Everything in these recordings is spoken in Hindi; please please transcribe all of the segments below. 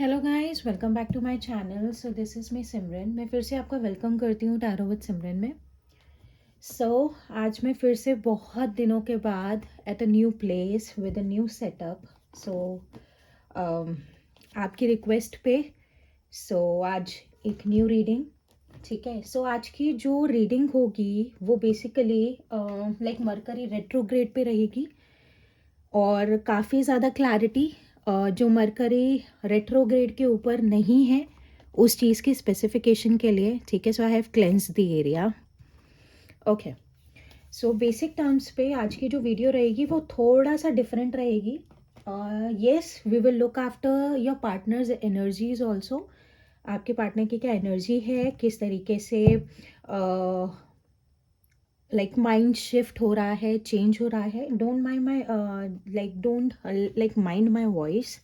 Hello guys, welcome back to my channel. So this is me Simran. मैं फिर से आपका वेलकम करती हूँ टैरो विद सिमरन में। आज मैं फिर से बहुत दिनों के बाद at a new place with a new setup. आपकी रिक्वेस्ट पे आज एक न्यू रीडिंग। ठीक है। आज की जो रीडिंग होगी वो बेसिकली लाइक मरकरी रेट्रोग्रेड पे रहेगी और काफ़ी ज़्यादा क्लैरिटी जो मरकरी रेट्रोग्रेड के ऊपर नहीं है उस चीज़ की स्पेसिफिकेशन के लिए। ठीक है। So I have cleanse the area. Okay. So basic terms पे आज की जो वीडियो रहेगी वो थोड़ा सा डिफरेंट रहेगी। Yes, we will look after your partners energies also. आपके पार्टनर की क्या एनर्जी है, किस तरीके से लाइक माइंड शिफ्ट हो रहा है, चेंज हो रहा है। Don't mind my don't like mind my voice.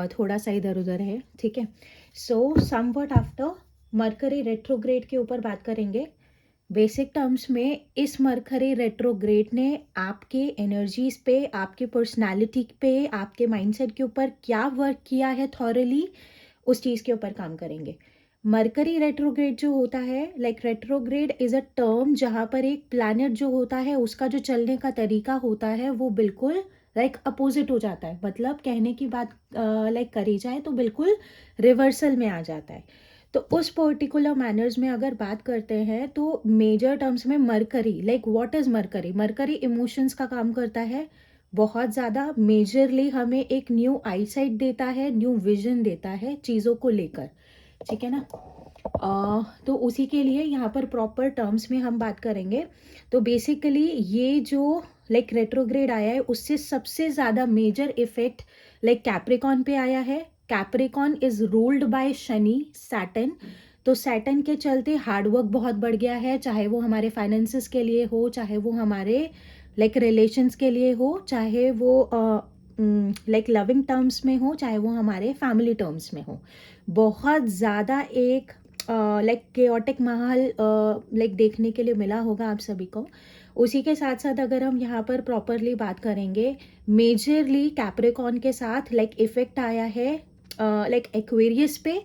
थोड़ा सा इधर उधर है। ठीक है। समवट आफ्टर मरकरी रेट्रोग्रेड के ऊपर बात करेंगे। बेसिक टर्म्स में इस मरकरी रेट्रोग्रेड ने आपके एनर्जीज पे, आपके पर्सनालिटी पे, आपके माइंडसेट के ऊपर क्या वर्क किया है थॉरली, उस चीज़ के ऊपर काम करेंगे। मरकरी रेट्रोग्रेड जो होता है, like retrograde is a term जहाँ पर एक प्लैनेट जो होता है उसका जो चलने का तरीका होता है वो बिल्कुल लाइक अपोजिट हो जाता है। मतलब कहने की बात लाइक करी जाए तो बिल्कुल रिवर्सल में आ जाता है। तो उस पर्टिकुलर मैनर्स में अगर बात करते हैं तो मेजर टर्म्स में mercury, like what is mercury. Mercury emotions का काम करता है बहुत ज़्यादा। मेजरली हमें एक न्यू आईसाइट देता है, न्यू विजन देता है चीज़ों को लेकर। ठीक है ना। तो उसी के लिए यहाँ पर प्रॉपर टर्म्स में हम बात करेंगे। तो बेसिकली ये जो लाइक रेट्रोग्रेड आया है उससे सबसे ज़्यादा मेजर इफेक्ट लाइक कैप्रिकॉन पे आया है। Capricorn is ruled by Shani, Saturn. तो सैटर्न के चलते हार्डवर्क बहुत बढ़ गया है, चाहे वो हमारे फाइनेंसिस के लिए हो, चाहे वो हमारे लाइक रिलेशंस के लिए हो, चाहे वो लाइक लविंग टर्म्स में हो, चाहे वो हमारे फैमिली टर्म्स में हो। बहुत ज़्यादा एक लाइक केओटिक माहौल लाइक देखने के लिए मिला होगा आप सभी को। उसी के साथ साथ अगर हम यहाँ पर प्रॉपरली बात करेंगे, मेजरली कैप्रिकॉन के साथ लाइक इफेक्ट आया है लाइक एक्वेरियस पे।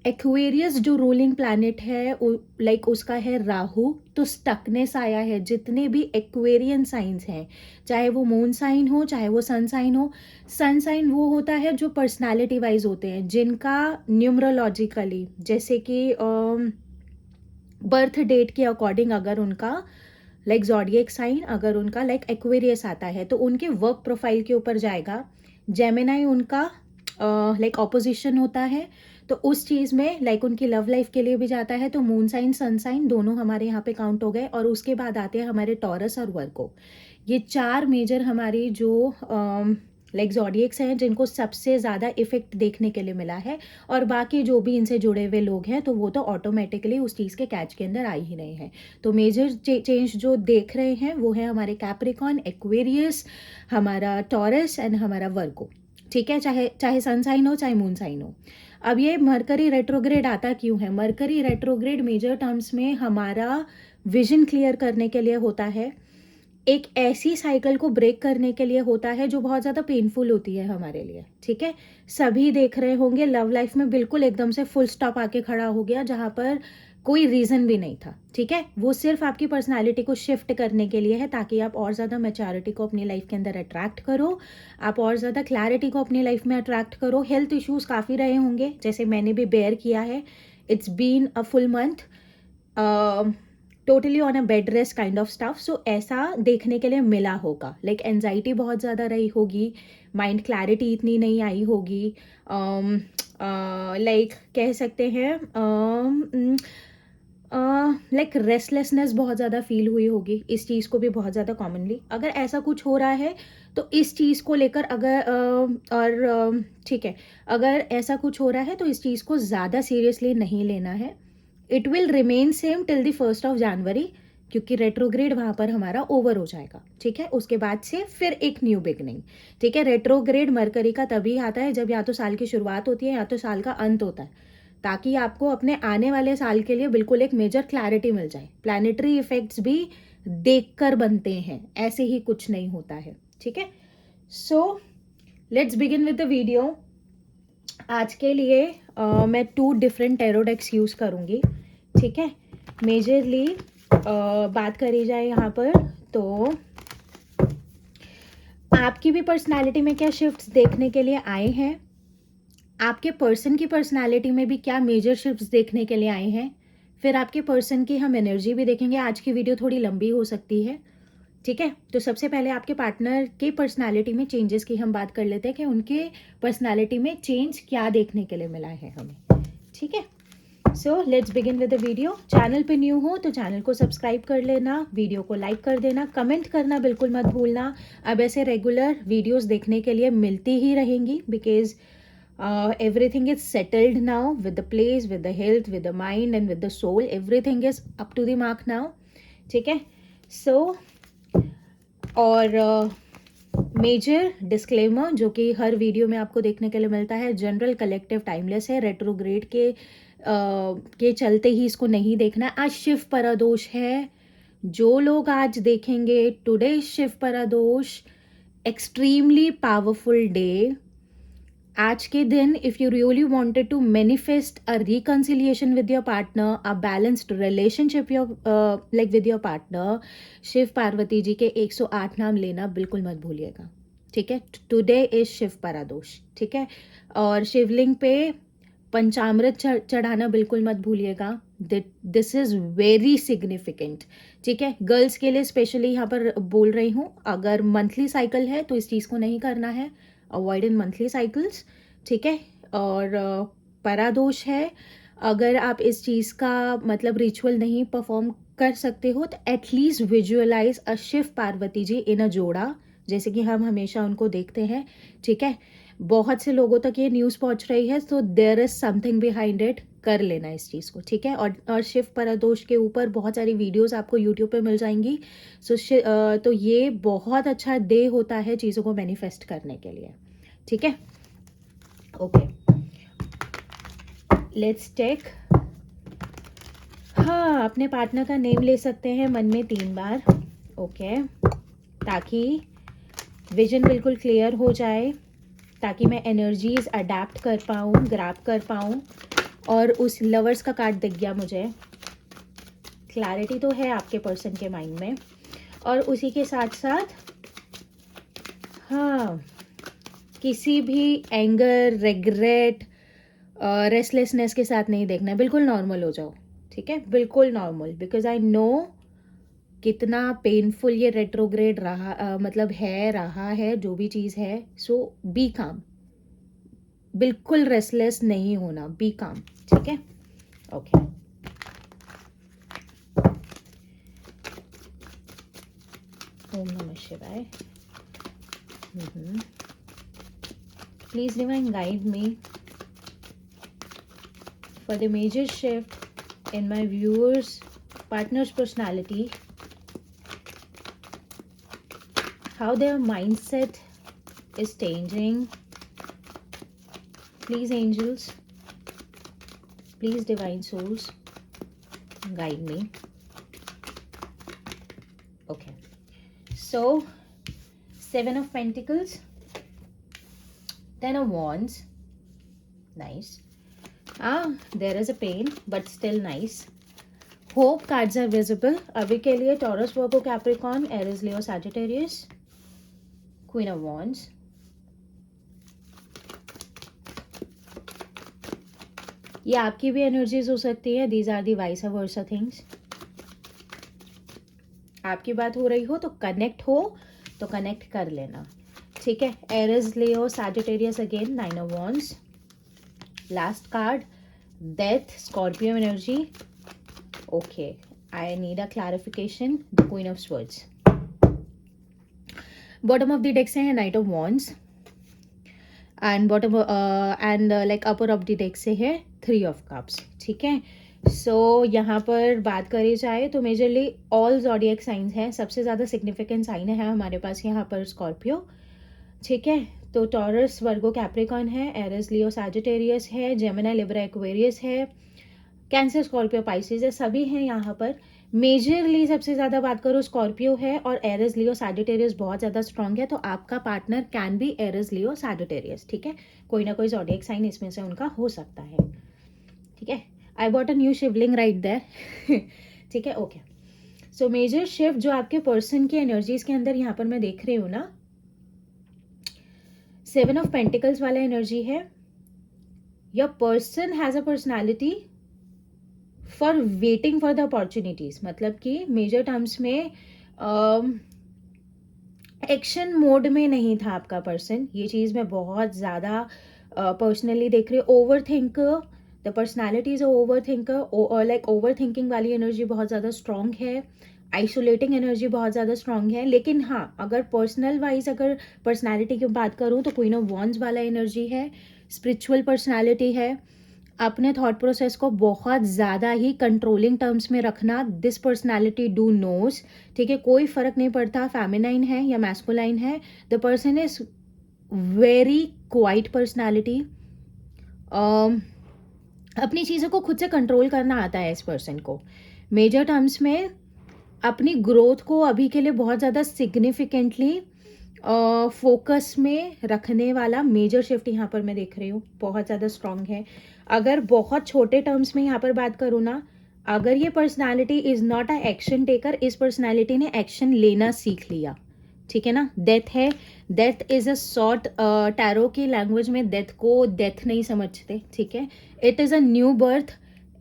एक्वेरियस जो रूलिंग प्लैनेट है लाइक उसका है राहु। तो स्टकनेस आया है जितने भी एक्वेरियन साइंस हैं, चाहे वो मून साइन हो, चाहे वो सन साइन हो। सन साइन वो होता है जो पर्सनालिटी वाइज होते हैं, जिनका न्यूमरोलॉजिकली जैसे कि बर्थ डेट के अकॉर्डिंग अगर उनका लाइक जॉडिएक साइन अगर उनका लाइक एक्वेरियस आता है तो उनके वर्क प्रोफाइल के ऊपर जाएगा। जेमिनाई उनका लाइक ऑपोजिशन होता है, तो उस चीज़ में लाइक उनकी लव लाइफ के लिए भी जाता है। तो मून साइन सन साइन दोनों हमारे यहाँ पे काउंट हो गए। और उसके बाद आते हैं हमारे टॉरस और वर्गो। ये चार मेजर हमारी जो लाइक जॉडिएक्स हैं जिनको सबसे ज़्यादा इफेक्ट देखने के लिए मिला है। और बाकी जो भी इनसे जुड़े हुए लोग हैं तो वो तो ऑटोमेटिकली उस चीज़ के कैच के अंदर आ ही रहे हैं। तो मेजर चेंज जो देख रहे हैं वो है हमारे कैप्रिकॉन, एक्वेरियस, हमारा टॉरस एंड हमारा वर्गो। ठीक है। चाहे चाहे सन साइन हो, चाहे मून साइन हो। अब ये मरकरी रेट्रोग्रेड आता क्यों है? मरकरी रेट्रोग्रेड मेजर टर्म्स में हमारा विजन क्लियर करने के लिए होता है। एक ऐसी साइकिल को ब्रेक करने के लिए होता है जो बहुत ज़्यादा पेनफुल होती है हमारे लिए। ठीक है। सभी देख रहे होंगे लव लाइफ में बिल्कुल एकदम से फुल स्टॉप आके खड़ा हो गया जहाँ पर कोई रीज़न भी नहीं था। ठीक है। वो सिर्फ आपकी पर्सनालिटी को शिफ्ट करने के लिए है ताकि आप और ज़्यादा मैच्योरिटी को अपनी लाइफ के अंदर अट्रैक्ट करो, आप और ज़्यादा क्लैरिटी को अपनी लाइफ में अट्रैक्ट करो। हेल्थ इश्यूज़ काफ़ी रहे होंगे, जैसे मैंने भी बेयर किया है। It's been a full month totally on a bed rest kind of stuff. So ऐसा देखने के लिए मिला होगा। लाइक एनजाइटी बहुत ज़्यादा रही होगी, माइंड क्लैरिटी इतनी नहीं आई होगी। लाइक कह सकते हैं लाइक रेस्टलेसनेस बहुत ज़्यादा फील हुई होगी। इस चीज़ को भी बहुत ज़्यादा कॉमनली अगर ऐसा कुछ हो रहा है तो इस चीज़ को लेकर अगर और ठीक है, अगर ऐसा कुछ हो रहा है तो इस चीज़ को ज़्यादा सीरियसली नहीं लेना है। It will remain same till the 1st of January, क्योंकि रेट्रोग्रेड वहाँ पर हमारा ओवर हो जाएगा। ठीक है। उसके बाद से फिर एक न्यू बिगनिंग। ठीक है। रेट्रोग्रेड मरकरी का तभी आता है जब या तो साल की शुरुआत होती है या तो साल का अंत होता है, ताकि आपको अपने आने वाले साल के लिए बिल्कुल एक मेजर क्लैरिटी मिल जाए। प्लानिटरी इफेक्ट्स भी देखकर बनते हैं, ऐसे ही कुछ नहीं होता है। ठीक है। So let's begin with the video. आज के लिए मैं 2 डिफरेंट टैरो डेक्स यूज़ करूँगी, ठीक है। मेजरली बात करी जाए यहाँ पर, तो आपकी भी पर्सनालिटी में क्या शिफ्ट्स देखने के लिए आए हैं, आपके पर्सन की पर्सनालिटी में भी क्या मेजर शिफ्ट्स देखने के लिए आए हैं, फिर आपके पर्सन की हम एनर्जी भी देखेंगे। आज की वीडियो थोड़ी लंबी हो सकती है, ठीक है। तो सबसे पहले आपके पार्टनर के पर्सनालिटी में चेंजेस की हम बात कर लेते हैं कि उनके पर्सनालिटी में चेंज क्या देखने के लिए मिला है हमें, ठीक है। So let's begin with the video. Channel पे न्यू हो तो चैनल को सब्सक्राइब कर लेना, वीडियो को लाइक कर देना, कमेंट करना बिल्कुल मत भूलना। अब ऐसे रेगुलर वीडियोस देखने के लिए मिलती ही रहेंगी, because everything is settled now with the place, with the health, with the mind and with the soul. Everything is up to the mark now, ठीक है। सो और मेजर डिस्क्लेमर जो कि हर वीडियो में आपको देखने के लिए मिलता है, जनरल कलेक्टिव टाइमलेस है। रेट्रोग्रेड के चलते ही इसको नहीं देखना। आज शिव परादोष है, जो लोग आज देखेंगे today Shiv Pradosh, extremely powerful day. आज के दिन if you really wanted to manifest a reconciliation with your partner, a balanced relationship like with your partner, Shiv Parvati ji के 108 नाम लेना बिल्कुल मत भूलिएगा, ठीक है। टुडे इज शिव परादोष, ठीक है। और शिवलिंग पे पंचामृत चढ़ाना बिल्कुल मत भूलिएगा। दिस इज वेरी सिग्निफिकेंट, ठीक है। गर्ल्स के लिए स्पेशली यहाँ पर बोल रही हूँ, अगर मंथली साइकिल है तो इस चीज़ को नहीं करना है, अवॉइड इन मंथली साइकिल्स, ठीक है। और परादोष है, अगर आप इस चीज़ का मतलब रिचुअल नहीं परफॉर्म कर सकते हो तो एटलीस्ट विजुअलाइज अ शिव पार्वती जी इन अ जोड़ा, जैसे कि हम हमेशा उनको देखते हैं, ठीक है। बहुत से लोगों तक ये न्यूज़ पहुंच रही है, तो there is something behind it, कर लेना इस चीज़ को, ठीक है। और शिव परादोष के ऊपर बहुत सारी वीडियोस आपको यूट्यूब पे मिल जाएंगी। तो ये बहुत अच्छा डे होता है चीज़ों को मैनिफेस्ट करने के लिए, ठीक है। Okay, let's take. हाँ, अपने पार्टनर का नेम ले सकते हैं मन में 3 बार, ओके, ताकि विजन बिल्कुल क्लियर हो जाए, ताकि मैं एनर्जीज अडेप्ट कर पाऊँ, ग्रैब कर पाऊँ। और उस लवर्स का कार्ड दिख गया मुझे, क्लैरिटी तो है आपके पर्सन के माइंड में। और उसी के साथ साथ हाँ, किसी भी एंगर, रेग्रेट, रेस्टलेसनेस के साथ नहीं देखना है, बिल्कुल नॉर्मल हो जाओ, ठीक है, बिल्कुल नॉर्मल। बिकॉज आई नो कितना पेनफुल ये रेट्रोग्रेड रहा, मतलब रहा है जो भी चीज़ है। सो बी काम, बिल्कुल रेस्टलेस नहीं होना, बी काम, ठीक है। ओके, ओम नमः शिवाय। Please divine guide me for the major shift in my viewers partner's personality, how their mindset is changing. Please angels, please divine souls, guide me. Okay, so 7 of Pentacles, 10 of Wands, nice. There is a pain but still nice. Hope cards are visible अभी के लिए। Taurus, Virgo, Capricorn, Aries, Leo, Sagittarius, Queen of Wands, ये आपकी भी एनर्जीज हो सकती है। These are the vice versa things. आपकी बात हो रही हो तो कनेक्ट कर लेना, ठीक है। Aries, Leo, Sagittarius again, 9 of Wands. Last card, Death, Scorpio energy. Okay, I need a clarification. The Queen of Swords. Bottom of the deck से है Knight of Wands, and like upper of the deck से है 3 of Cups, ठीक है। सो यहाँ पर बात करी जाए तो मेजरली ऑल ज़ोडिएक साइंस हैं। सबसे ज़्यादा सिग्निफिकेंट साइन है हमारे पास यहाँ पर स्कॉर्पियो, ठीक है। तो टॉरस, वर्गो, कैप्रिकॉन है, एरिस, लियो, सैजिटेरियस है, जेमिनी, लिब्रा, एक्वेरियस है, कैंसर, स्कॉर्पियो, पाइसेस है, सभी हैं यहाँ पर। मेजरली सबसे ज़्यादा बात करो स्कॉर्पियो है और एरिस लियो सैजिटेरियस बहुत ज़्यादा स्ट्रांग है, तो आपका partner can be Aries Leo Sagittarius, ठीक है। कोई ना कोई ज़ोडिएक साइन इसमें से उनका हो सकता है, ठीक है। I bought a new Shivling right there ठीक है, ओके। सो मेजर शिफ्ट जो आपके पर्सन की एनर्जीज के अंदर यहाँ पर मैं देख रही हूँ ना, 7 ऑफ पेंटिकल्स वाला एनर्जी है। Your person has a personality for waiting for the opportunities, मतलब कि मेजर टर्म्स में एक्शन मोड में नहीं था आपका पर्सन। ये चीज़ मैं बहुत ज़्यादा पर्सनली देख रही हूँ। Over think, the personality is over thinker, like over thinking वाली एनर्जी बहुत ज़्यादा स्ट्रांग है। आइसोलेटिंग एनर्जी बहुत ज़्यादा स्ट्रांग है। लेकिन हाँ, अगर पर्सनल वाइज अगर पर्सनैलिटी की बात करूँ तो क्वीन ऑफ वॉन्ड्स वाला एनर्जी है। स्पिरिचुअल पर्सनैलिटी है। अपने थॉट प्रोसेस को बहुत ज़्यादा ही कंट्रोलिंग टर्म्स में रखना। दिस पर्सनैलिटी डू नोज, ठीक है। कोई फर्क नहीं पड़ता फेमिनाइन है या मैस्कुलाइन है। The person is very quite personality. अपनी चीज़ों को खुद से कंट्रोल करना आता है इस पर्सन को। मेजर टर्म्स में अपनी ग्रोथ को अभी के लिए बहुत ज़्यादा सिग्निफिकेंटली फोकस में रखने वाला मेजर शिफ्ट यहाँ पर मैं देख रही हूँ, बहुत ज़्यादा स्ट्रांग है। अगर बहुत छोटे टर्म्स में यहाँ पर बात करूँ ना, अगर ये personality is not a action taker, इस पर्सनालिटी ने एक्शन लेना सीख लिया, ठीक है ना। डेथ है, death is a sort, tarot की लैंग्वेज में डेथ को डेथ नहीं समझते, ठीक है। It is a new birth,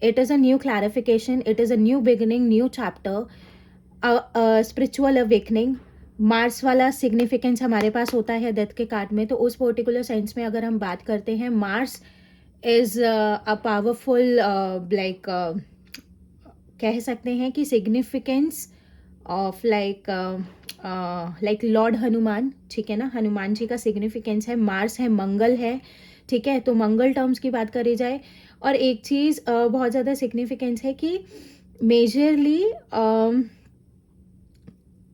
it is a new clarification, it is a new beginning, new chapter, spiritual awakening. Mars वाला सिग्निफिकेंस हमारे पास होता है डेथ के कार्ड में, तो उस पर्टिकुलर सेंस में अगर हम बात करते हैं, Mars is a powerful, like कह सकते हैं कि significance of like Lord Hanuman, ठीक है ना। हनुमान जी का सिग्निफिकेंस है, मार्स है, मंगल है, ठीक है। तो मंगल टर्म्स की बात करी जाए, और एक चीज़ बहुत ज़्यादा सिग्निफिकेंस है कि मेजरली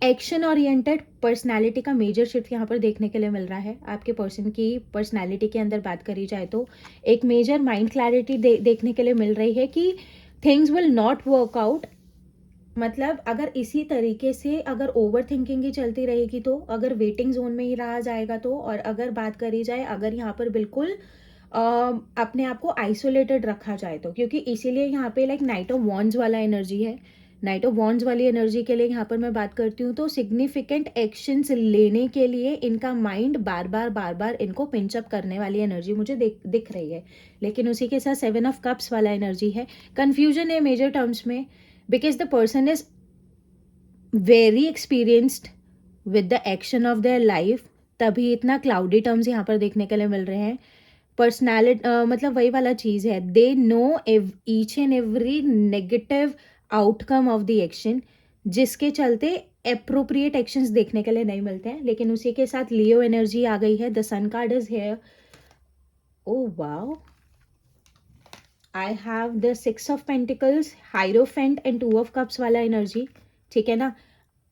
एक्शन ओरिएंटेड पर्सनालिटी का मेजर शिफ्ट यहाँ पर देखने के लिए मिल रहा है। आपके पर्सन की पर्सनालिटी के अंदर बात करी जाए तो एक मेजर माइंड क्लैरिटी देखने के लिए मिल रही है कि things will not work out. मतलब अगर इसी तरीके से अगर ओवर थिंकिंग ही चलती रहेगी, तो अगर वेटिंग जोन में ही रहा जाएगा तो, और अगर बात करी जाए अगर यहाँ पर बिल्कुल अपने आप को आइसोलेटेड रखा जाए तो, क्योंकि इसीलिए यहाँ पे लाइक नाइट ऑफ वॉन्ड्स वाला एनर्जी है। नाइट ऑफ वॉन्ड्स वाली एनर्जी के लिए यहाँ पर मैं बात करती हूँ तो सिग्निफिकेंट एक्शंस लेने के लिए इनका माइंड बार बार इनको पिंचअप करने वाली एनर्जी मुझे दिख रही है। लेकिन उसी के साथ 7 ऑफ कप्स वाला एनर्जी है। कन्फ्यूजन है मेजर टर्म्स में, because the person is very experienced with the action of their life, तभी इतना क्लाउडी टर्म्स यहाँ पर देखने के लिए मिल रहे हैं। पर्सनैलिटी मतलब वही वाला चीज़ है, they know each and every negative outcome of the action, जिसके चलते अप्रोप्रिएट एक्शंस देखने के लिए नहीं मिलते हैं। लेकिन उसी के साथ लियो एनर्जी आ गई है, the sun card is here. Oh wow, I have the 6 of pentacles, hierophant and 2 of cups वाला एनर्जी, ठीक है ना।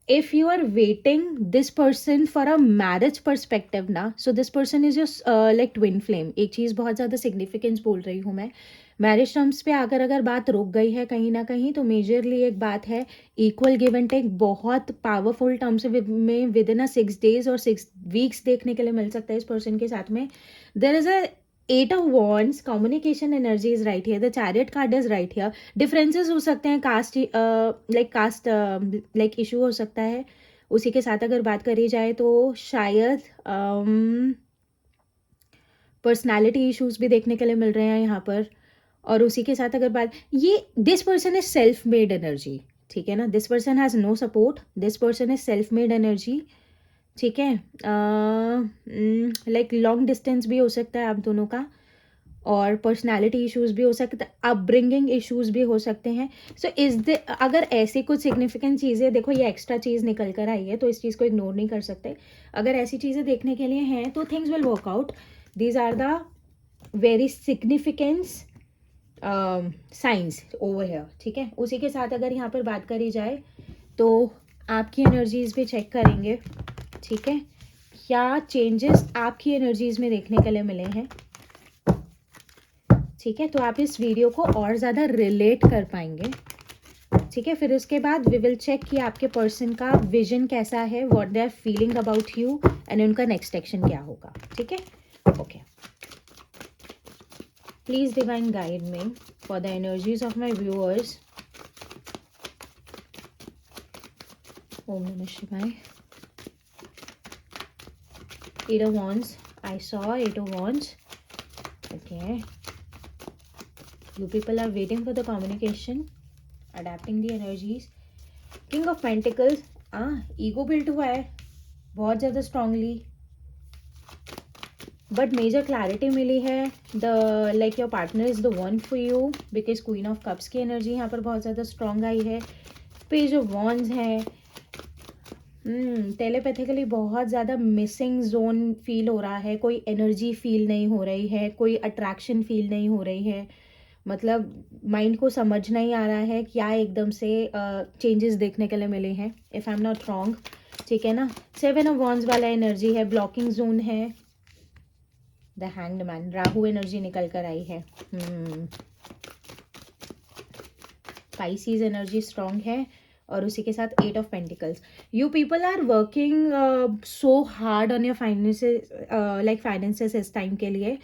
if you are waiting this person for a marriage perspective ना, so this person is your like twin flame। एक चीज़ बहुत ज़्यादा सिग्निफिकेंस बोल रही हूँ मैं, मैरिज टर्म्स पे अगर बात रुक गई है कहीं ना कहीं, तो मेजरली एक बात है इक्वल गिव एंड टेक बहुत पावरफुल टर्म्स में विद इन अ 6 days और 6 weeks देखने के लिए मिल सकता है इस पर्सन के साथ में। There is a 8 of wands, communication energy is right here, the chariot card is right here। Differences हो सकते हैं, कास्ट लाइक इशू हो सकता है। उसी के साथ अगर बात करी जाए तो शायद पर्सनालिटी इश्यूज भी देखने के लिए मिल रहे हैं यहाँ पर। और उसी के साथ अगर बात, ये this person is self made energy, ठीक है ना। This person has no support, this person is self made energy, ठीक है। लाइक लॉन्ग डिस्टेंस भी हो सकता है आप दोनों का, और पर्सनालिटी इश्यूज भी हो सकता है, अपब्रिंगिंग इश्यूज भी हो सकते हैं। सो अगर ऐसी कुछ सिग्निफिकेंट चीज़ें, देखो ये एक्स्ट्रा चीज़ निकल कर आई है तो इस चीज़ को इग्नोर नहीं कर सकते। अगर ऐसी चीज़ें देखने के लिए हैं तो things will work out. These are the very significance science over here, ठीक है। उसी के साथ अगर यहाँ पर बात करी जाए तो आपकी एनर्जीज भी चेक करेंगे, ठीक है। क्या चेंजेस आपकी एनर्जीज में देखने के लिए मिले हैं, ठीक है। तो आप इस वीडियो को और ज़्यादा रिलेट कर पाएंगे। ठीक है। फिर उसके बाद वी विल चेक कि आपके पर्सन का विजन कैसा है, what they are feeling about you and उनका नेक्स्ट एक्शन क्या होगा। ठीक है, okay. Please divine guide me for the energies of my viewers. ओम नमः शिवाय। Eight of Wands. I saw Eight of Wands. Okay. You people are waiting for the communication, adapting the energies. King of Pentacles. ego built हुआ है बहुत ज़्यादा strongly. But major clarity मिली है. The like your partner is the one for you because Queen of Cups की energy यहाँ पर बहुत ज़्यादा strong आई है. Page of Wands है. टेलीपैथिकली बहुत ज़्यादा मिसिंग जोन फील हो रहा है, कोई एनर्जी फील नहीं हो रही है, कोई अट्रैक्शन फील नहीं हो रही है, मतलब माइंड को समझ नहीं आ रहा है क्या एकदम से चेंजेस देखने के लिए मिले हैं, if I am not wrong. ठीक है ना। 7 ऑफ वॉन्ड्स वाला एनर्जी है, ब्लॉकिंग जोन है, the hanged man, Rahu energy निकल कर आई है। स्पाइसीज एनर्जी स्ट्रॉन्ग है और उसी के साथ 8 of pentacles. You people are working so hard on your finances, like finances इस टाइम के लिए।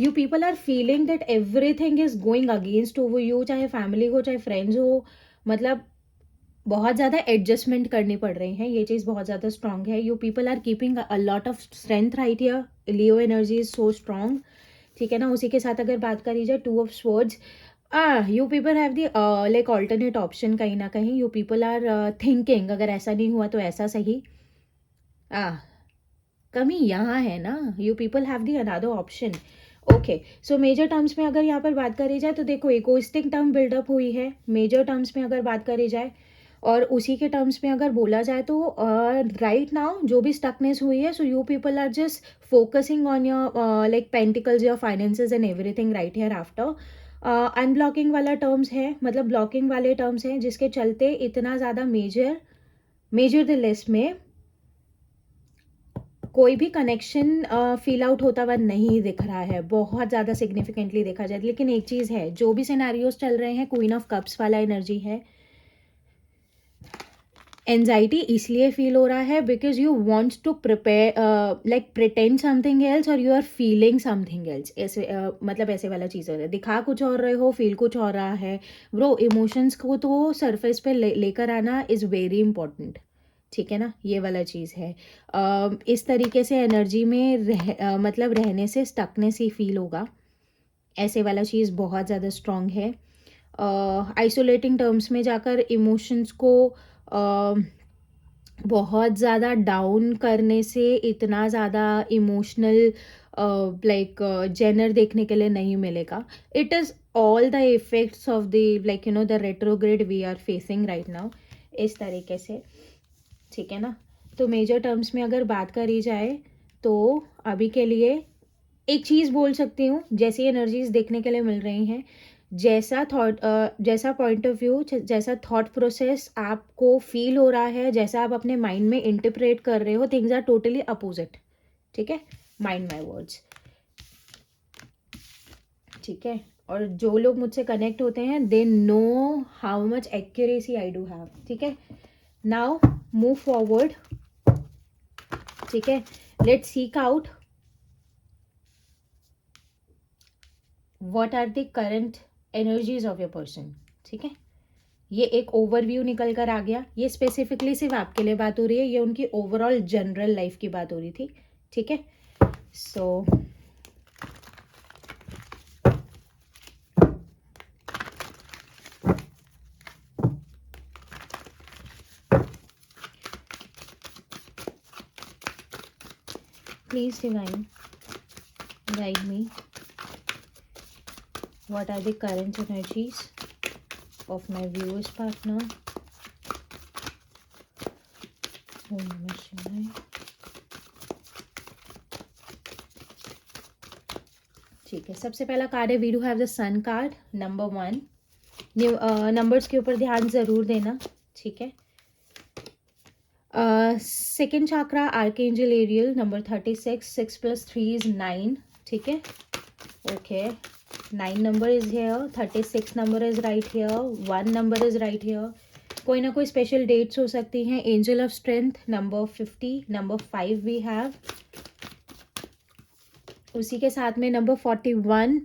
You people are feeling that everything is going against over you, चाहे फैमिली हो चाहे फ्रेंड्स हो, मतलब बहुत ज़्यादा एडजस्टमेंट करनी पड़ रही है, ये चीज़ बहुत ज़्यादा स्ट्रांग है। You people are keeping a lot of strength right here, Leo energy is so strong. ठीक है ना। उसी के साथ अगर बात करी जाए 2 of swords, you people have the like alternate option, कहीं ना कहीं यू पीपल आर थिंकिंग अगर ऐसा नहीं हुआ तो ऐसा सही। कमी यहाँ है ना, you people have the another option. Okay, so major terms में अगर यहाँ पर बात करी जाए तो देखो इगोइस्टिक टर्म बिल्डअप हुई है मेजर टर्म्स में अगर बात करी जाए, और उसी के टर्म्स में अगर बोला जाए तो राइट नाउ जो भी स्टकनेस हुई है, so you people are just focusing on your like pentacles, your finances and everything right here after. Unblocking वाला टर्म्स है, मतलब ब्लॉकिंग वाले टर्म्स हैं जिसके चलते इतना ज़्यादा मेजर द लिस्ट में कोई भी कनेक्शन फील आउट होता हुआ नहीं दिख रहा है बहुत ज़्यादा सिग्निफिकेंटली देखा जाए। लेकिन एक चीज़ है, जो भी सिनेरियोज चल रहे हैं, क्वीन ऑफ कप्स वाला एनर्जी है। एंजाइटी इसलिए फील हो रहा है because you want to prepare like pretend something else और you are feeling something else, ऐसे मतलब ऐसे वाला चीज़ हो रहा है, दिखा कुछ और रहे हो, फील कुछ और रहा है। ब्रो इमोशंस को तो सरफेस पे लेकर आना इज़ वेरी इंपॉर्टेंट। ठीक है ना, ये वाला चीज़ है। इस तरीके से एनर्जी में मतलब रहने से स्टकनेस ही फील होगा, ऐसे वाला चीज़ बहुत ज़्यादा स्ट्रॉन्ग है। आइसोलेटिंग टर्म्स में जाकर इमोशंस को बहुत ज़्यादा डाउन करने से इतना ज़्यादा इमोशनल लाइक जेनर देखने के लिए नहीं मिलेगा। It is all the effects of the like you know the retrograde we are facing right now, इस तरीके से। ठीक है ना। तो मेजर टर्म्स में अगर बात करी जाए तो अभी के लिए एक चीज़ बोल सकती हूँ, जैसी एनर्जीज देखने के लिए मिल रही हैं, जैसा पॉइंट ऑफ व्यू, जैसा थॉट प्रोसेस आपको फील हो रहा है, जैसा आप अपने माइंड में इंटरप्रेट कर रहे हो, थिंग्स आर टोटली अपोजिट। ठीक है, माइंड माई वर्ड्स। ठीक है, और जो लोग मुझसे कनेक्ट होते हैं they know how much accuracy I do have. ठीक है, नाउ मूव फॉरवर्ड। ठीक है, let's seek out what are the current energies of your person. ठीक है, ये एक ओवरव्यू निकल कर आ गया, ये स्पेसिफिकली सिर्फ आपके लिए बात हो रही है, ये उनकी ओवरऑल जनरल लाइफ की बात हो रही थी। ठीक है, so please divine guide me, what are the current energies of my viewers partner? Om Namah Shivaya. ठीक है, सबसे पहला कार्ड है we do have the sun card, number 1। Numbers के ऊपर ध्यान जरूर देना। ठीक है, second chakra archangel Ariel, number 36, 6 + 3 is 9। ठीक है, okay, 9 number is here, 36 number is right here, 1 number is right here, कोई ना कोई स्पेशल डेट्स हो सकती हैं. Angel of strength number 50, number 5 we have. उसी के साथ में number 41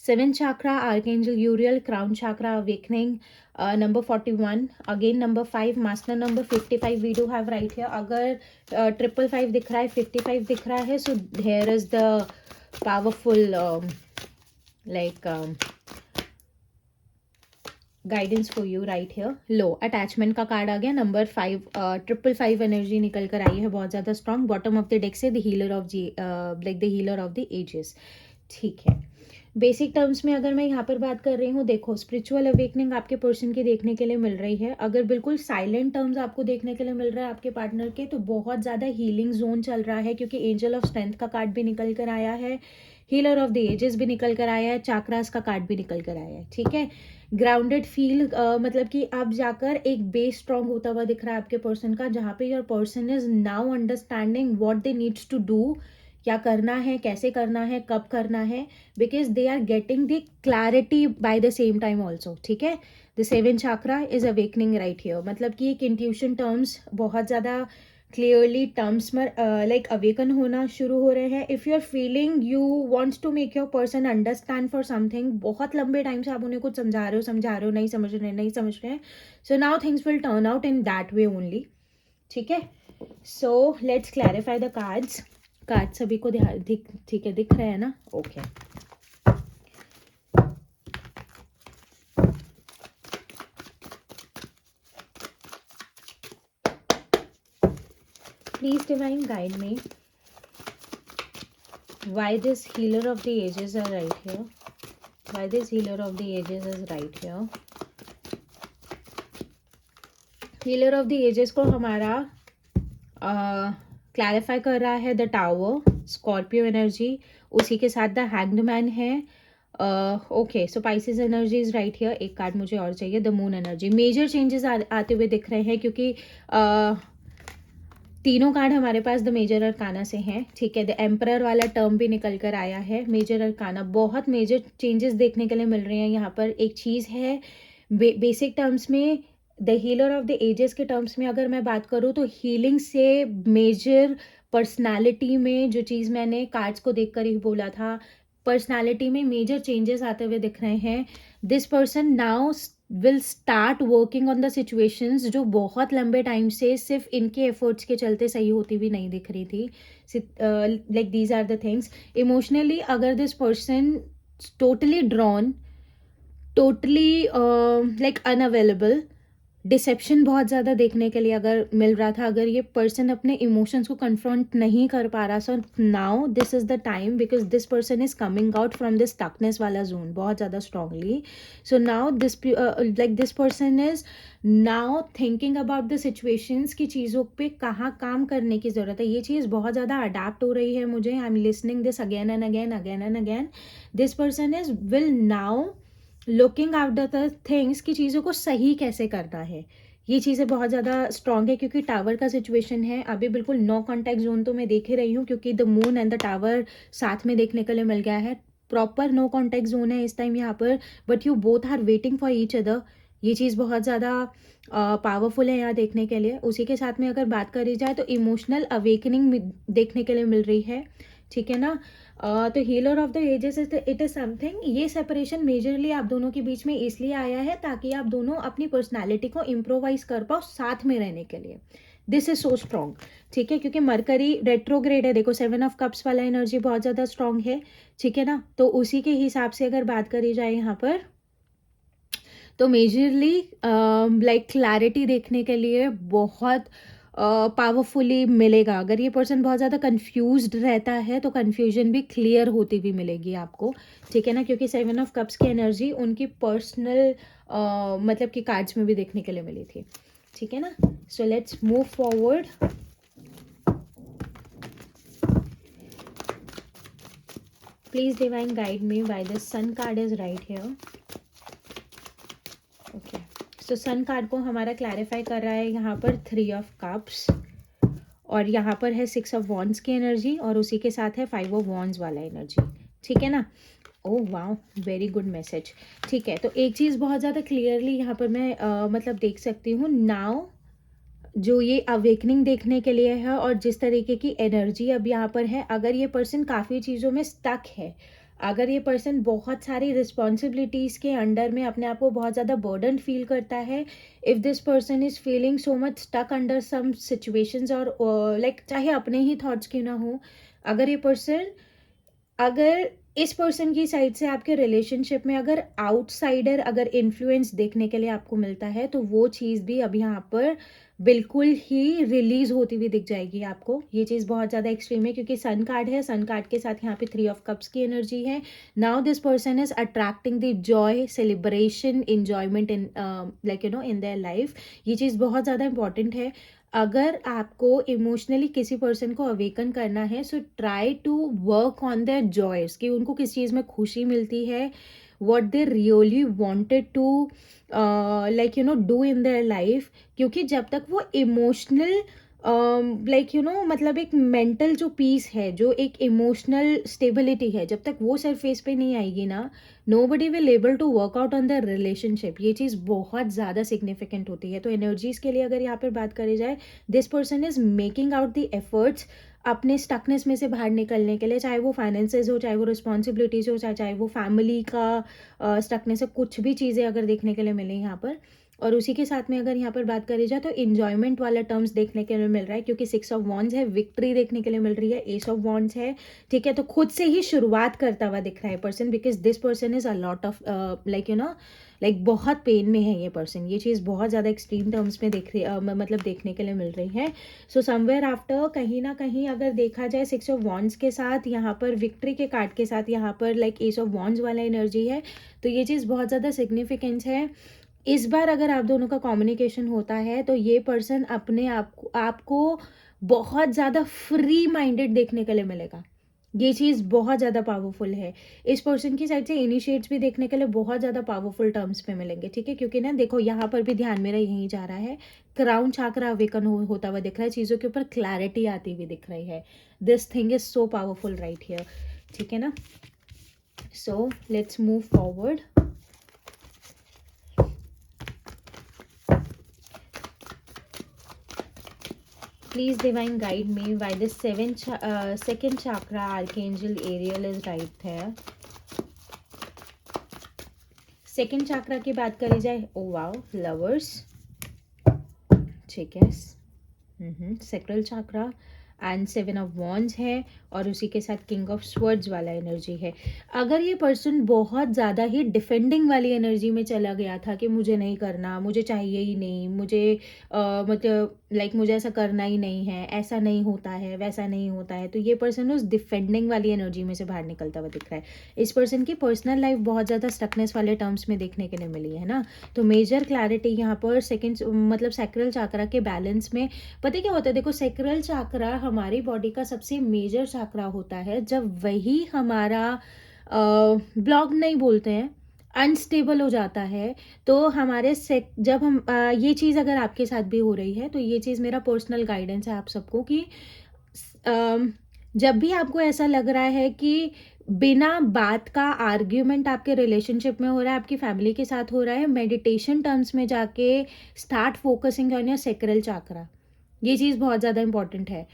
seven chakra archangel Uriel, crown chakra awakening, number 41. Again number 5 master number 55 we do have right here. अगर 555 दिख रहा है, 55 दिख रहा है, so here is the powerful guidance for you right here. Low attachment का कार्ड आ गया. नंबर 5 555 एनर्जी निकल कर आई है, बहुत ज़्यादा strong. Bottom of the deck से the healer of the healer of the ages. ठीक है, बेसिक टर्म्स में अगर मैं यहाँ पर बात कर रही हूँ, देखो स्पिरिचुअल अवेकनिंग आपके पर्सन की देखने के लिए मिल रही है. अगर बिल्कुल साइलेंट टर्म्स आपको देखने के लिए मिल रहा है आपके पार्टनर के, तो बहुत ज़्यादा हीलिंग जोन चल रहा है, क्योंकि एंजल ऑफ स्ट्रेंथ का कार्ड भी निकल कर आया है, हीलर ऑफ द एजेस भी निकल कर आया है, चाक्रास का कार्ड भी निकल कर आया है. ठीक है, ग्राउंडेड फील मतलब कि अब जाकर एक बेस स्ट्रॉन्ग होता हुआ दिख रहा है आपके पर्सन का, जहाँ पे your person is now understanding what they needs to do, क्या करना है, कैसे करना है, कब करना है, because they are getting the clarity by the same time also. ठीक है, the seven chakra is awakening right here. मतलब कि एक इंट्यूशन टर्म्स बहुत ज़्यादा क्लियरली टर्म्स में लाइक अवेकन होना शुरू हो रहे हैं. If you are feeling you wants to make your person understand for something, बहुत लंबे टाइम से आप उन्हें कुछ समझा रहे हो, नहीं समझ रहे, so now things will turn out in that way only. ठीक है, so let's clarify the cards. Card सभी को ठीक है, दिख रहे हैं ना? Okay. Please divine guide me why this healer of the ages are right here, why this healer of the ages is right here. healer of the ages को हमारा क्लैरिफाई कर रहा है द टावर, स्कॉर्पियो एनर्जी, उसी के साथ द हैंग्ड मैन है. Okay, so Pisces energy is right here. एक कार्ड मुझे और चाहिए, the moon energy. Major changes आते हुए दिख रहे हैं, क्योंकि तीनों कार्ड हमारे पास द मेजर अरकाना से हैं. ठीक है, द एम्परर वाला टर्म भी निकल कर आया है. मेजर अरकाना, बहुत मेजर चेंजेस देखने के लिए मिल रहे हैं यहाँ पर. एक चीज़ है बेसिक टर्म्स में, the healer of the ages के टर्म्स में अगर मैं बात करूँ, तो हीलिंग से मेजर पर्सनालिटी में, जो चीज़ मैंने कार्ड्स को देखकर ही बोला था, पर्सनालिटी में मेजर चेंजेस आते हुए दिख रहे हैं. This person now will start working on the situations जो बहुत लंबे टाइम से सिर्फ इनके एफर्ट्स के चलते सही होती हुई नहीं दिख रही थी. Like these are the things. Emotionally अगर this person totally drawn, totally like unavailable, deception बहुत ज़्यादा देखने के लिए अगर मिल रहा था, अगर ये पर्सन अपने इमोशंस को कन्फ्रंट नहीं कर पा रहा, so now this is the time, because this person is coming out from this stuckness वाला जोन बहुत ज़्यादा strongly. So now this like this person is now thinking about the situations की चीज़ों पे कहाँ काम करने की ज़रूरत है. ये चीज़ बहुत ज़्यादा अडेप्ट हो रही है मुझे. I am listening this again and again. This person is will now looking after the things की चीज़ों को सही कैसे करना है. ये चीज़ें बहुत ज़्यादा स्ट्रॉन्ग है, क्योंकि टावर का सिचुएशन है अभी. बिल्कुल नो कॉन्टैक्ट जोन तो मैं देख ही रही हूँ, क्योंकि the moon and the tower साथ में देखने के लिए मिल गया है. प्रॉपर नो कॉन्टैक्ट जोन है इस टाइम यहाँ पर, but you both are waiting for each other. ये चीज़ बहुत ज़्यादा पावरफुल है यहाँ देखने के लिए. उसी के साथ में अगर बात करी जाए, तो इमोशनल अवेकनिंग देखने के लिए मिल रही है. ठीक है ना? तो healer of the ages it is something, ये सेपरेशन मेजरली आप दोनों के बीच में इसलिए आया है ताकि आप दोनों अपनी पर्सनालिटी को इम्प्रोवाइज कर पाओ साथ में रहने के लिए. This is so strong. ठीक है, क्योंकि मरकरी रेट्रोग्रेड है. देखो 7 ऑफ कप्स वाला एनर्जी बहुत ज़्यादा स्ट्रॉन्ग है. ठीक है ना? तो उसी के हिसाब से अगर बात करी जाए यहाँ पर, तो मेजरली लाइक क्लैरिटी देखने के लिए बहुत पावरफुली मिलेगा. अगर ये पर्सन बहुत ज़्यादा कंफ्यूज्ड रहता है, तो कंफ्यूजन भी क्लियर होती हुई मिलेगी आपको. ठीक है ना? क्योंकि 7 ऑफ कप्स की एनर्जी उनकी पर्सनल मतलब कि कार्ड्स में भी देखने के लिए मिली थी. ठीक है ना? So let's move forward. Please divine guide me why the sun card is right here. Okay, so sun card को हमारा क्लैरिफाई कर रहा है यहाँ पर 3 ऑफ कप्स, और यहाँ पर है 6 ऑफ वॉन्ड्स की एनर्जी, और उसी के साथ है 5 ऑफ वॉन्ड्स वाला एनर्जी. ठीक है ना? Oh wow, very good message. ठीक है, तो एक चीज़ बहुत ज़्यादा क्लियरली यहाँ पर मैं मतलब देख सकती हूँ नाउ, जो ये अवेकनिंग देखने के लिए है और जिस तरीके की एनर्जी अब यहाँ पर है, अगर ये पर्सन काफ़ी चीज़ों में स्टक है, अगर ये पर्सन बहुत सारी रिस्पॉन्सिबिलिटीज़ के अंडर में अपने आप को बहुत ज़्यादा बर्डन फील करता है, if this person is feeling so much stuck under some situations और लाइक चाहे अपने ही थॉट्स क्यों ना हो, अगर ये पर्सन, अगर इस पर्सन की साइड से आपके रिलेशनशिप में अगर आउटसाइडर अगर इन्फ्लुएंस देखने के लिए आपको मिलता है, तो वो चीज़ भी अब यहाँ पर बिल्कुल ही रिलीज होती हुई दिख जाएगी आपको। ये चीज़ बहुत ज़्यादा एक्सट्रीम है क्योंकि सन कार्ड है, सन कार्ड के साथ यहाँ पे 3 ऑफ कप्स की एनर्जी है। Now this person is attracting the Joy, celebration, enjoyment in like in their life. ये चीज़ बहुत ज़्यादा इंपॉर्टेंट है। अगर आपको इमोशनली किसी पर्सन को अवेकन करना है, so try to work on their joys, कि उनको किस चीज़ में खुशी मिलती है, what they really wanted to do in their life। क्योंकि जब तक वो इमोशनल मतलब एक मेंटल जो पीस है, जो एक इमोशनल स्टेबिलिटी है, जब तक वो सरफेस पे नहीं आएगी ना, nobody will able to work out on their relationship। ये चीज़ बहुत ज़्यादा सिग्निफिकेंट होती है। तो एनर्जीज के लिए अगर यहाँ पर बात करी जाए, this person is making out the efforts अपने स्टकनेस में से बाहर निकलने के लिए, चाहे वो फाइनेंसेस हो, चाहे वो रिस्पॉन्सिबिलिटीज हो, चाहे वो फैमिली का स्टकनेस हो, कुछ भी चीज़ें अगर देखने के लिए मिले यहाँ पर। और उसी के साथ में अगर यहाँ पर बात करी जाए तो इंजॉयमेंट वाला टर्म्स देखने के लिए मिल रहा है, क्योंकि 6 ऑफ वॉन्ड्स है, विक्ट्री देखने के लिए मिल रही है, एस ऑफ वॉन्ड्स है। ठीक है, तो खुद से ही शुरुआत करता हुआ दिख रहा है person, because this person is a lot of बहुत पेन में है ये पर्सन। ये चीज़ बहुत ज़्यादा एक्सट्रीम टर्म्स में मतलब देखने के लिए मिल रही है। सो समवेयर आफ्टर कहीं ना कहीं अगर देखा जाए 6 ऑफ वॉन्ड्स के साथ यहाँ पर विक्ट्री के कार्ड के साथ यहाँ पर एस ऑफ वॉन्ड्स वाला एनर्जी है, तो ये चीज़ बहुत ज़्यादा सिग्निफिकेंस है। इस बार अगर आप दोनों का कम्युनिकेशन होता है तो ये पर्सन अपने आपको बहुत ज़्यादा फ्री माइंडेड देखने के लिए मिलेगा। ये चीज़ बहुत ज़्यादा पावरफुल है। इस पर्सन की साइड से इनिशिएट्स भी देखने के लिए बहुत ज़्यादा पावरफुल टर्म्स पे मिलेंगे। ठीक है, क्योंकि ना देखो यहाँ पर भी ध्यान मेरा यहीं जा रहा है, क्राउन चाकरा अवेकन होता हुआ दिख रहा है, चीज़ों के ऊपर क्लैरिटी आती हुई दिख रही है। This thing is so powerful right here. ठीक है ना, so let's move forward. Please divine guide me why this second chakra archangel Ariel is right there। Second chakra की बात करी जाए, ओ वाओ, लवर्स। ठीक है, sacral chakra and 7 of wands है और उसी के साथ किंग ऑफ स्वर्ड्स वाला एनर्जी है। अगर ये पर्सन बहुत ज़्यादा ही डिफेंडिंग वाली एनर्जी में चला गया था कि मुझे नहीं करना, मुझे चाहिए ही नहीं, मुझे मतलब मुझे ऐसा करना ही नहीं है, ऐसा नहीं होता है, वैसा नहीं होता है, तो ये पर्सन उस डिफेंडिंग वाली एनर्जी में से बाहर निकलता हुआ दिख रहा है। इस पर्सन की पर्सनल लाइफ बहुत ज़्यादा स्टकनेस वाले टर्म्स में देखने के लिए मिली है ना। तो मेजर क्लैरिटी यहाँ पर सैक्रल चाकरा के बैलेंस में, पता क्या होता है, देखो सैक्रल चाकरा हमारी बॉडी का सबसे मेजर चाकरा होता है। जब वही हमारा ब्लॉक नहीं बोलते हैं, अनस्टेबल हो जाता है, तो हमारे जब हम ये चीज़ अगर आपके साथ भी हो रही है, तो ये चीज़ मेरा पर्सनल गाइडेंस है आप सबको कि जब भी आपको ऐसा लग रहा है कि बिना बात का आर्ग्यूमेंट आपके रिलेशनशिप में हो रहा है, आपकी फैमिली के साथ हो रहा है, मेडिटेशन टर्म्स में जाके start focusing on your sacral chakra. ये चीज़ बहुत ज़्यादा इंपॉर्टेंट है।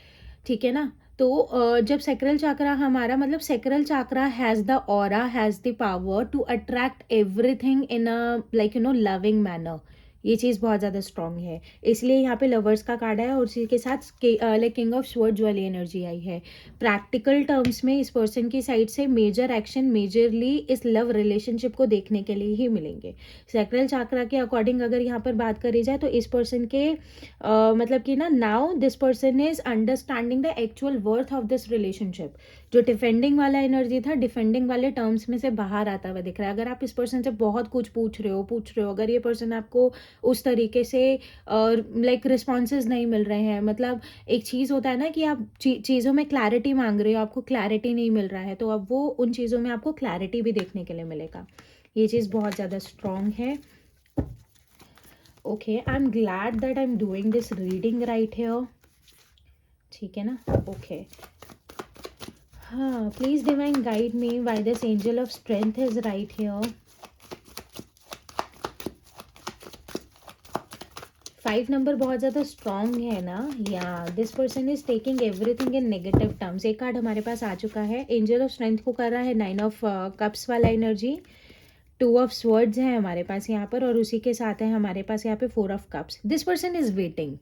ठीक है ना, तो जब सैक्रल चाकरा हमारा sacral chakra has the aura, has the power to attract everything in a loving manner. ये चीज़ बहुत ज़्यादा स्ट्रॉन्ग है, इसलिए यहाँ पे लवर्स का कार्ड है और उसी के साथ किंग ऑफ स्वर्ड्स वाली एनर्जी आई है। प्रैक्टिकल टर्म्स में इस पर्सन की साइड से मेजर एक्शन मेजरली इस लव रिलेशनशिप को देखने के लिए ही मिलेंगे। सैक्रल चाकरा के अकॉर्डिंग अगर यहाँ पर बात करी जाए तो इस पर्सन के now this person is understanding the actual worth of this relationship. जो डिफेंडिंग वाला एनर्जी था, डिफेंडिंग वाले टर्म्स में से बाहर आता हुआ दिख रहा है। अगर आप इस पर्सन से बहुत कुछ पूछ रहे हो, अगर ये पर्सन आपको उस तरीके से रिस्पॉन्सेज नहीं मिल रहे हैं, मतलब एक चीज़ होता है ना कि आप चीज़ों में क्लैरिटी मांग रहे हो, आपको क्लैरिटी नहीं मिल रहा है, तो अब वो उन चीज़ों में आपको क्लैरिटी भी देखने के लिए मिलेगा। ये चीज़ बहुत ज़्यादा स्ट्रॉन्ग है। Okay, I am glad that I am doing this reading right here. ठीक है ना, ओके। हाँ, please divine guide me why this angel of strength is right here. 5 number बहुत ज़्यादा स्ट्रॉन्ग है ना, या this person is taking everything in negative terms. एक कार्ड हमारे पास आ चुका है, एंजल ऑफ स्ट्रेंथ को कर रहा है 9 ऑफ कप्स वाला एनर्जी, 2 ऑफ स्वर्ड्स है हमारे पास यहाँ पर, और उसी के साथ है हमारे पास यहाँ पे 4 of cups. This person is waiting.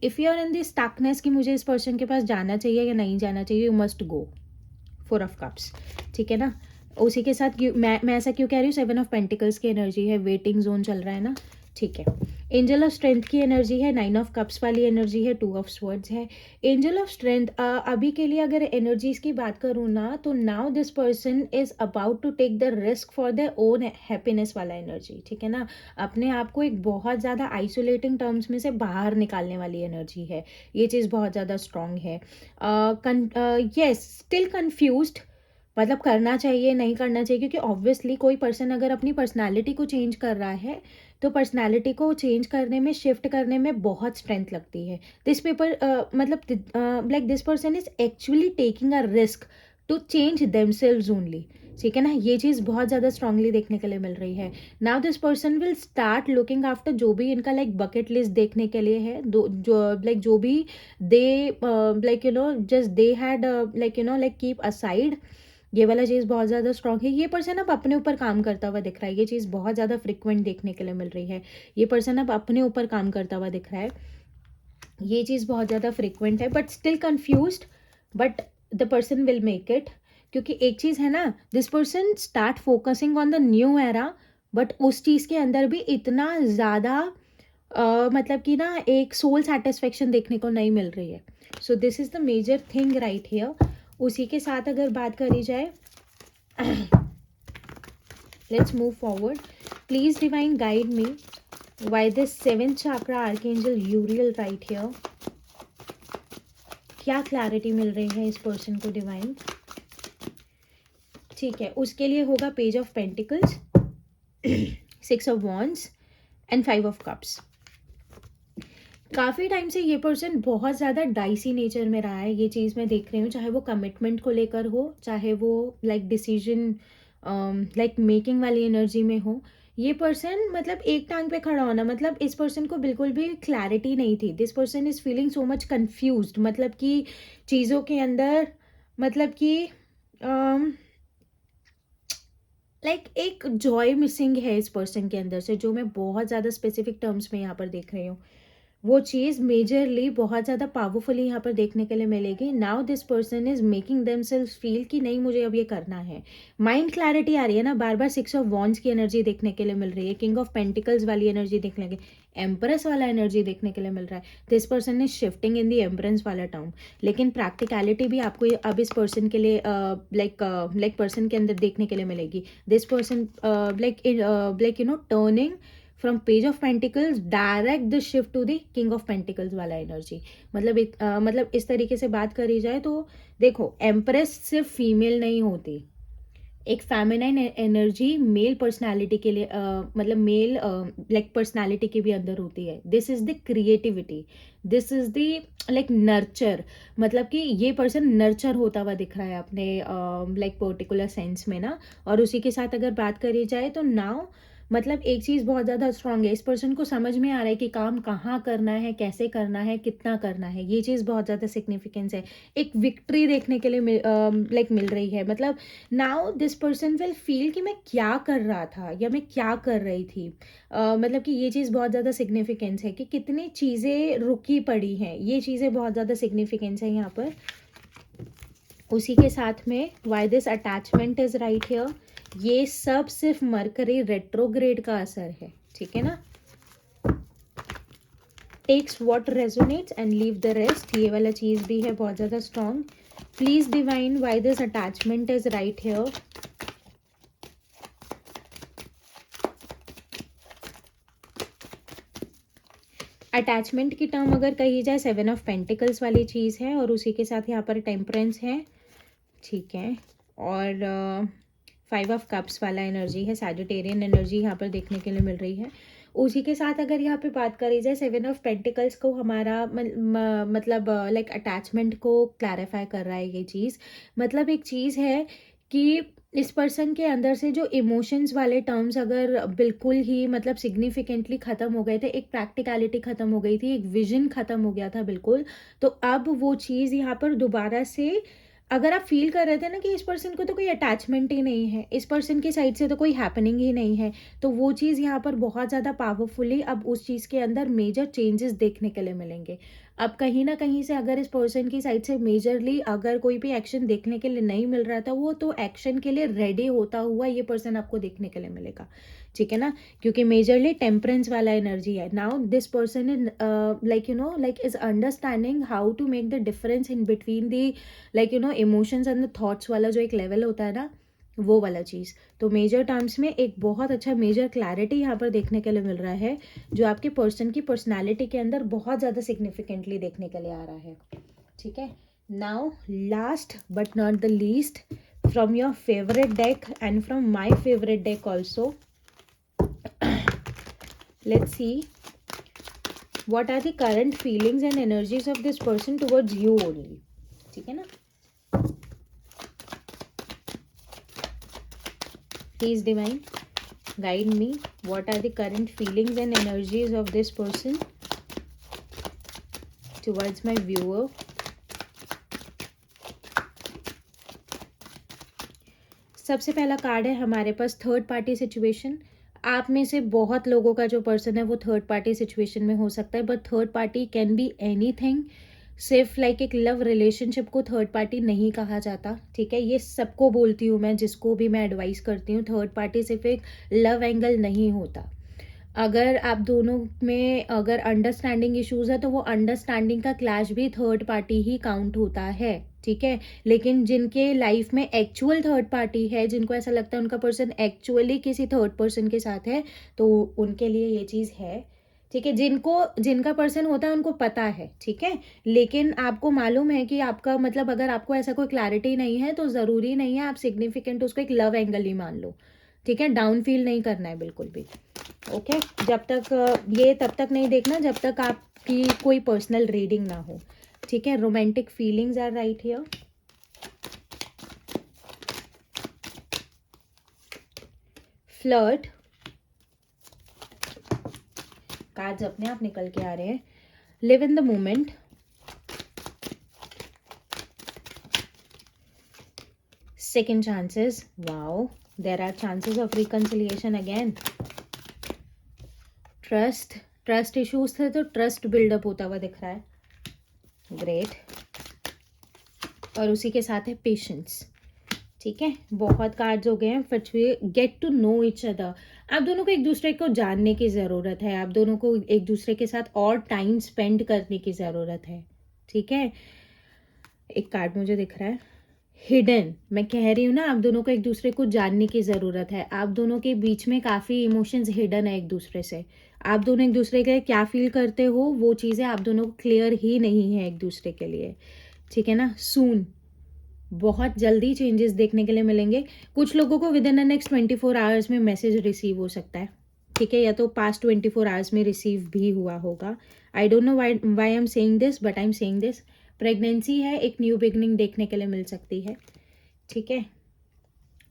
If you are in this stuckness कि मुझे इस पर्सन के पास जाना चाहिए या नहीं जाना चाहिए, you must go. 4 of cups, ठीक है ना। उसी के साथ मैं ऐसा क्यों कह रही हूँ, 7 ऑफ पेंटिकल्स की एनर्जी है, वेटिंग जोन चल रहा है ना, ठीक है। एंजल ऑफ स्ट्रेंथ की एनर्जी है, 9 ऑफ कप्स वाली एनर्जी है, 2 ऑफ स्वर्ड्स है। एंजल ऑफ स्ट्रेंथ अभी के लिए अगर एनर्जीज की बात करूँ ना, तो now this person is about to take the risk for their own happiness वाला एनर्जी, ठीक है ना। अपने आप को एक बहुत ज़्यादा आइसोलेटिंग टर्म्स में से बाहर निकालने वाली एनर्जी है, ये चीज़ बहुत ज़्यादा स्ट्रांग है। यस, स्टिल कन्फ्यूज्ड, मतलब करना चाहिए नहीं करना चाहिए, क्योंकि ऑब्वियसली कोई पर्सन अगर अपनी पर्सनालिटी को चेंज कर रहा है तो पर्सनालिटी को चेंज करने में, शिफ्ट करने में बहुत स्ट्रेंथ लगती है। दिस पेपर मतलब like this person is actually taking a risk to change themselves only, ठीक है ना। ये चीज़ बहुत ज़्यादा स्ट्रांगली देखने के लिए मिल रही है। Now this person will start looking after, जो भी इनका लाइक बकेट लिस्ट देखने के लिए है, जो भी they like you know just they had like you know like keep aside, ये वाला चीज़ बहुत ज़्यादा स्ट्रॉन्ग है। ये पर्सन अब अपने ऊपर काम करता हुआ दिख रहा है, ये चीज़ बहुत ज़्यादा फ्रिक्वेंट देखने के लिए मिल रही है। ये पर्सन अब अपने ऊपर काम करता हुआ दिख रहा है, ये चीज़ बहुत ज़्यादा फ्रिक्वेंट है, but still confused, but the person will make it. क्योंकि एक चीज़ है ना, this person start focusing on the new era, but उस चीज़ के अंदर भी इतना ज़्यादा मतलब कि ना एक सोल सेटिस्फेक्शन देखने को नहीं मिल रही है। So this is the major thing right here. उसी के साथ अगर बात करी जाए, let's move forward. Please divine guide me why this 7th chakra archangel Uriel right here. क्या क्लैरिटी मिल रही है इस पर्सन को डिवाइन, ठीक है। उसके लिए होगा page of pentacles, 6 of wands and 5 of cups. काफ़ी टाइम से ये पर्सन बहुत ज़्यादा डाइसी नेचर में रहा है, ये चीज़ मैं देख रही हूँ, चाहे वो कमिटमेंट को लेकर हो, चाहे वो लाइक डिसीजन लाइक मेकिंग वाली एनर्जी में हो। ये पर्सन मतलब एक टांग पे खड़ा होना, मतलब इस पर्सन को बिल्कुल भी क्लैरिटी नहीं थी। This person is feeling so much confused, मतलब कि चीज़ों के अंदर, मतलब कि लाइक एक जॉय मिसिंग है इस पर्सन के अंदर से, जो मैं बहुत ज़्यादा स्पेसिफिक टर्म्स में यहाँ पर देख रही हूँ। वो चीज़ मेजरली बहुत ज़्यादा पावरफुली यहाँ पर देखने के लिए मिलेगी। Now this person is making themselves feel कि नहीं मुझे अब ये करना है। माइंड क्लैरिटी आ रही है ना, बार बार 6 ऑफ वॉन्ड्स की एनर्जी देखने के लिए मिल रही है, किंग ऑफ पेंटिकल्स वाली एनर्जी देखने के, एम्प्रेस वाला एनर्जी देखने के लिए मिल रहा है। This person is shifting in the empress वाला टर्म, लेकिन प्रैक्टिकलिटी भी आपको अब इस पर्सन के लिए लाइक पर्सन के अंदर देखने के लिए मिलेगी। This person like you know turning from page of pentacles direct the shift to the king of pentacles वाला एनर्जी। मतलब इस तरीके से बात करी जाए तो देखो, एम्प्रेस सिर्फ फीमेल नहीं होती, एक फेमिनाइन एनर्जी मेल पर्सनालिटी के लिए मतलब मेल लाइक पर्सनालिटी के भी अंदर होती है। This is the creativity, this is the like nurture, मतलब कि ये पर्सन नर्चर होता हुआ दिख रहा है अपने लाइक पर्टिकुलर सेंस में ना। और उसी के साथ अगर बात करी जाए तो नाउ मतलब एक चीज़ बहुत ज़्यादा स्ट्रांग है, इस पर्सन को समझ में आ रहा है कि काम कहाँ करना है, कैसे करना है, कितना करना है, ये चीज़ बहुत ज़्यादा सिग्निफिकेंस है। एक विक्ट्री देखने के लिए मिल रही है। मतलब now this person will feel कि मैं क्या कर रहा था या मैं क्या कर रही थी। मतलब कि ये चीज़ बहुत ज़्यादा सिग्निफिकेंस है कि कितनी चीज़ें रुकी पड़ी हैं, ये चीज़ें बहुत ज़्यादा सिग्निफिकेंस है यहाँ पर। उसी के साथ में why this attachment is right here, ये सब सिर्फ मरकरी रेट्रोग्रेड का असर है, ठीक है ना। Takes what resonates and leave the rest, ये वाला चीज भी है बहुत ज्यादा strong. Please divine why this attachment is right here. Attachment की टर्म अगर कही जाए 7 ऑफ पेंटिकल्स वाली चीज़ है, और उसी के साथ यहाँ पर टेम्परेंस है, ठीक है। और 5 ऑफ कप्स वाला एनर्जी है, सैजिटेरियन एनर्जी यहाँ पर देखने के लिए मिल रही है। उसी के साथ अगर यहाँ पे बात करी जाए 7 ऑफ पेंटिकल्स को हमारा मतलब लाइक अटैचमेंट को क्लैरिफाई कर रहा है ये चीज़। मतलब एक चीज़ है कि इस पर्सन के अंदर से जो इमोशंस वाले टर्म्स अगर बिल्कुल ही मतलब सिग्निफिकेंटली ख़त्म हो गए थे, एक प्रैक्टिकलिटी ख़त्म हो गई थी, एक विजन ख़त्म हो गया था बिल्कुल, तो अब वो चीज़ यहाँ पर दोबारा से अगर आप फील कर रहे थे ना कि इस पर्सन को तो कोई अटैचमेंट ही नहीं है, इस पर्सन की साइड से तो कोई हैपनिंग ही नहीं है, तो वो चीज़ यहाँ पर बहुत ज़्यादा पावरफुली अब उस चीज़ के अंदर मेजर चेंजेस देखने के लिए मिलेंगे। अब कहीं ना कहीं से अगर इस पर्सन की साइड से मेजरली अगर कोई भी एक्शन देखने के लिए नहीं मिल रहा था, वो तो एक्शन के लिए रेडी होता हुआ ये पर्सन आपको देखने के लिए मिलेगा, ठीक है ना, क्योंकि मेजरली टेम्परेंस वाला एनर्जी है। Now this person is like like is understanding how to make the difference in between the like emotions and the thoughts वाला जो एक लेवल होता है ना, वो वाला चीज़। तो मेजर टर्म्स में एक बहुत अच्छा मेजर क्लैरिटी यहाँ पर देखने के लिए मिल रहा है, जो आपके पर्सन की पर्सनैलिटी के अंदर बहुत ज़्यादा सिग्निफिकेंटली देखने के लिए आ रहा है, ठीक है। Now last but not the least, from your favourite deck and from my favourite deck also, let's see what are the current feelings and energies of this person towards you only, ठीक है ना। Please divine guide me, what are the current feelings and energies of this person towards my viewer। सबसे पहला कार्ड है हमारे पास थर्ड पार्टी सिचुएशन। आप में से बहुत लोगों का जो पर्सन है वो थर्ड पार्टी सिचुएशन में हो सकता है, but third party can be anything. सिर्फ लाइक एक लव रिलेशनशिप को थर्ड पार्टी नहीं कहा जाता, ठीक है। ये सबको बोलती हूँ मैं, जिसको भी मैं एडवाइस करती हूँ, थर्ड पार्टी सिर्फ एक लव एंगल नहीं होता। अगर आप दोनों में अगर अंडरस्टैंडिंग इश्यूज है तो वो अंडरस्टैंडिंग का क्लैश भी थर्ड पार्टी ही काउंट होता है, ठीक है। लेकिन जिनके लाइफ में एक्चुअल थर्ड पार्टी है, जिनको ऐसा लगता है उनका पर्सन एक्चुअली किसी थर्ड पर्सन के साथ है, तो उनके लिए ये चीज़ है, ठीक है। जिनका पर्सन होता है उनको पता है, ठीक है। लेकिन आपको मालूम है कि आपका मतलब अगर आपको ऐसा कोई क्लैरिटी नहीं है तो ज़रूरी नहीं है आप सिग्निफिकेंट उसको एक लव एंगल ही मान लो, ठीक है। डाउन फील नहीं करना है बिल्कुल भी, ओके। जब तक ये तब तक नहीं देखना जब तक आपकी कोई पर्सनल रीडिंग ना हो, ठीक है। Romantic feelings are right here. Flirt cards अपने आप निकल के आ रहे हैं। Live in the moment, second chances, wow there are chances of reconciliation again. Trust issues थे तो ट्रस्ट बिल्डअप होता हुआ दिख रहा है, ग्रेट। और उसी के साथ है पेशेंस, ठीक है। बहुत कार्ड्स हो गए हैं। फिर get to know each other, आप दोनों को एक दूसरे को जानने की ज़रूरत है, आप दोनों को एक दूसरे के साथ और टाइम स्पेंड करने की ज़रूरत है, ठीक है। एक कार्ड मुझे दिख रहा है हिडन, मैं कह रही हूँ ना आप दोनों को एक दूसरे को जानने की ज़रूरत है। आप दोनों के बीच में काफ़ी इमोशंस हिडन है एक दूसरे से, आप दोनों एक दूसरे के क्या फील करते हो वो चीज़ें आप दोनों को क्लियर ही नहीं है एक दूसरे के लिए, ठीक है ना। सून, बहुत जल्दी चेंजेस देखने के लिए मिलेंगे। कुछ लोगों को with in the next 24 hours में मैसेज रिसीव हो सकता है, ठीक है, या तो पास्ट 24 आवर्स में रिसीव भी हुआ होगा। I don't know why I am saying this, but I am saying this. Pregnancy है, एक न्यू बिगनिंग देखने के लिए मिल सकती है, ठीक है।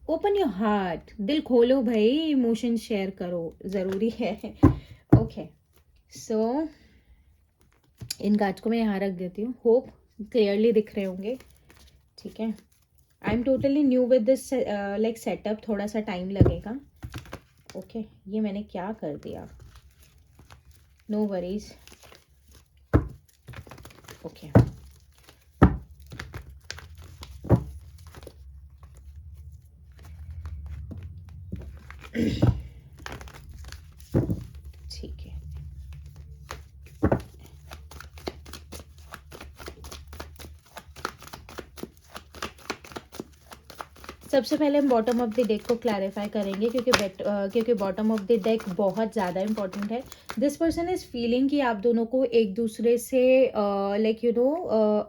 ओपन योर हार्ट, दिल खोलो भाई, इमोशन शेयर करो, ज़रूरी है, ओके। सो इन कार्ड्स को मैं यहाँ रख देती हूँ, होप क्लियरली दिख रहे होंगे, ठीक है। I am totally new with this like setup, थोड़ा सा टाइम लगेगा, ओके। ये मैंने क्या कर दिया, नो वरीज, ओके। ठीक है, सबसे पहले हम बॉटम ऑफ द डेक को क्लैरिफाई करेंगे, क्योंकि बॉटम ऑफ द डेक बहुत ज़्यादा इंपॉर्टेंट है। दिस पर्सन इज़ फीलिंग कि आप दोनों को एक दूसरे से लाइक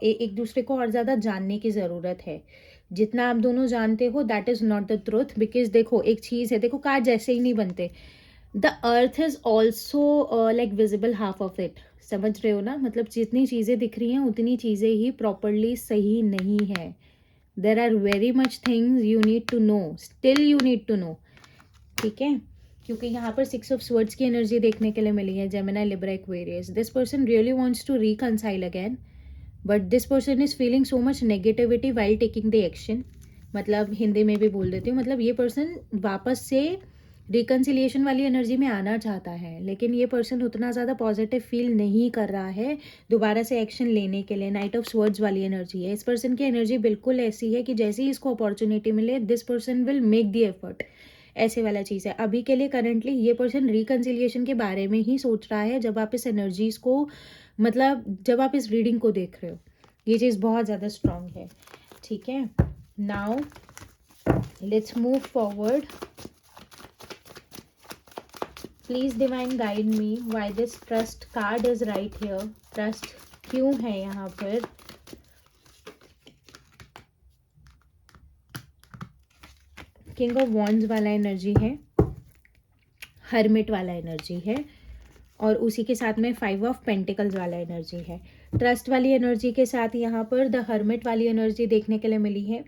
एक दूसरे को और ज़्यादा जानने की ज़रूरत है। जितना आप दोनों जानते हो that is not the truth, because देखो एक चीज़ है, देखो कार्ड जैसे ही नहीं बनते। The earth is also like visible half of it, समझ रहे हो ना, मतलब जितनी चीज़ें दिख रही हैं उतनी चीज़ें ही प्रॉपरली सही नहीं है. There are very much things you need to know, still you need to know. ठीक है, क्योंकि यहाँ पर 6 ऑफ स्वर्ड्स की एनर्जी देखने के लिए मिली है. Gemini, Libra, Aquarius. This person really wants to reconcile again, but this person is feeling so much negativity while taking the action. मतलब हिंदी में भी बोल देती हूँ, मतलब ये पर्सन वापस से रिकन्सिलिएशन वाली एनर्जी में आना चाहता है, लेकिन ये पर्सन उतना ज़्यादा पॉजिटिव फील नहीं कर रहा है दोबारा से एक्शन लेने के लिए. नाइट ऑफ स्वर्ड्स वाली एनर्जी है. इस पर्सन की एनर्जी बिल्कुल ऐसी है कि जैसे ही इसको अपॉर्चुनिटी मिले this person will make the effort. ऐसे वाला चीज़ है. अभी के लिए करंटली ये पर्सन रिकन्सिलिएशन के बारे में ही सोच रहा है जब आप इस एनर्जीज को, मतलब जब आप इस रीडिंग को देख रहे हो. ये चीज़ बहुत ज़्यादा स्ट्रांग है. ठीक है, now let's move forward. Please divine guide me why this trust card is right here. Trust क्यों है यहाँ पर. किंग ऑफ वॉन्ड्स वाला एनर्जी है, हर्मिट वाला एनर्जी है, और उसी के साथ में 5 ऑफ पेंटिकल्स वाला एनर्जी है. ट्रस्ट वाली एनर्जी के साथ यहाँ पर द हर्मिट वाली एनर्जी देखने के लिए मिली है.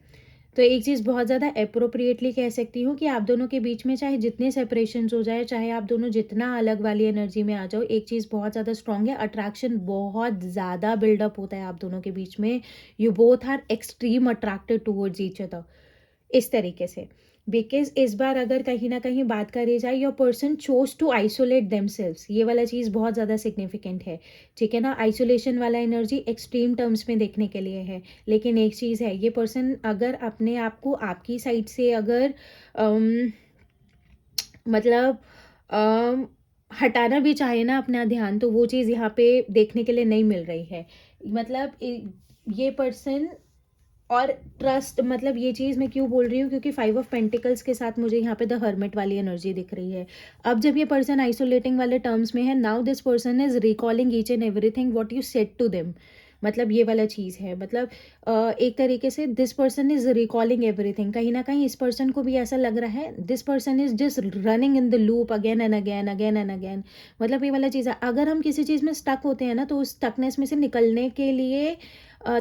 तो एक चीज़ बहुत ज़्यादा अप्रोप्रिएटली कह सकती हूँ कि आप दोनों के बीच में चाहे जितने सेपरेशंस हो जाए, चाहे आप दोनों जितना अलग वाली एनर्जी में आ जाओ, एक चीज़ बहुत ज़्यादा स्ट्रांग है, अट्रैक्शन बहुत ज़्यादा बिल्डअप होता है आप दोनों के बीच में. You both are extreme attracted towards each other, इस तरीके से. बिकॉज इस बार अगर कहीं ना कहीं बात करी जाए, your person chose to isolate themselves, ये वाला चीज़ बहुत ज़्यादा सिग्निफिकेंट है. ठीक है ना, आइसोलेशन वाला एनर्जी एक्सट्रीम टर्म्स में देखने के लिए है. लेकिन एक चीज़ है, ये पर्सन अगर अपने आप को आपकी साइड से अगर मतलब हटाना भी चाहे ना अपना ध्यान, तो वो चीज़ यहाँ पे देखने के लिए नहीं मिल रही है. मतलब ये पर्सन और ट्रस्ट, मतलब ये चीज़ मैं क्यों बोल रही हूँ, क्योंकि 5 ऑफ पेंटिकल्स के साथ मुझे यहाँ पे द हर्मिट वाली एनर्जी दिख रही है. अब जब ये पर्सन आइसोलेटिंग वाले टर्म्स में है, now this person is recalling each and everything what you said to them. मतलब ये वाला चीज़ है, मतलब एक तरीके से this person is recalling everything. कहीं ना कहीं इस पर्सन को भी ऐसा लग रहा है this person is just running in the loop again and again, again and again. मतलब ये वाला चीज़ है, अगर हम किसी चीज़ में स्टक होते हैं ना, तो उस स्टकनेस में से निकलने के लिए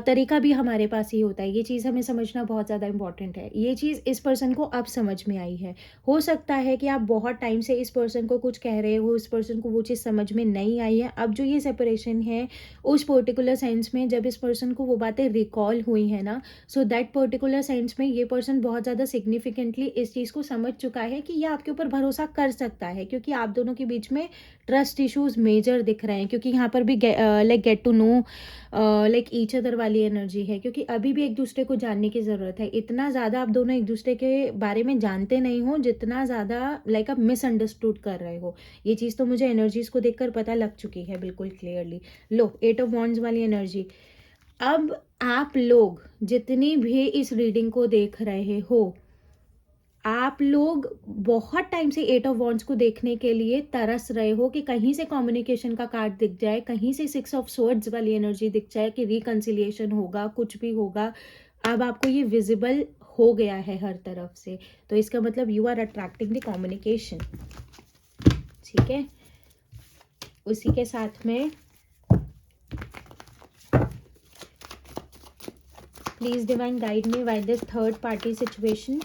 तरीका भी हमारे पास ही होता है. ये चीज़ हमें समझना बहुत ज़्यादा इंपॉर्टेंट है. ये चीज़ इस पर्सन को अब समझ में आई है. हो सकता है कि आप बहुत टाइम से इस पर्सन को कुछ कह रहे हो, इस पर्सन को वो चीज़ समझ में नहीं आई है. अब जो ये सेपरेशन है, उस पर्टिकुलर सेंस में जब इस पर्सन को वो बातें रिकॉल हुई है ना, सो दैट पर्टिकुलर सेंस में ये पर्सन बहुत ज़्यादा सिग्निफिकेंटली इस चीज़ को समझ चुका है कि ये आपके ऊपर भरोसा कर सकता है, क्योंकि आप दोनों के बीच में ट्रस्ट इश्यूज मेजर दिख रहे हैं. क्योंकि यहाँ पर भी like get to know like each other वाली एनर्जी है, क्योंकि अभी भी एक दूसरे को जानने की ज़रूरत है. इतना ज़्यादा आप दोनों एक दूसरे के बारे में जानते नहीं हो जितना ज़्यादा लाइक आप मिसअंडरस्टूड कर रहे हो. ये चीज़ तो मुझे एनर्जीज को देखकर पता लग चुकी है बिल्कुल क्लियरली. लो, 8 ऑफ वॉन्ड्स वाली एनर्जी. अब आप लोग जितनी भी इस रीडिंग को देख रहे हो, आप लोग बहुत टाइम से 8 ऑफ वॉन्ड्स को देखने के लिए तरस रहे हो कि कहीं से कम्युनिकेशन का कार्ड दिख जाए, कहीं से 6 ऑफ स्वॉर्ड्स वाली एनर्जी दिख जाए कि रिकंसिलिएशन होगा, कुछ भी होगा. अब आपको ये विजिबल हो गया है हर तरफ से, तो इसका मतलब you are attracting the communication. ठीक है, उसी के साथ में please divine guide me why this third party situation.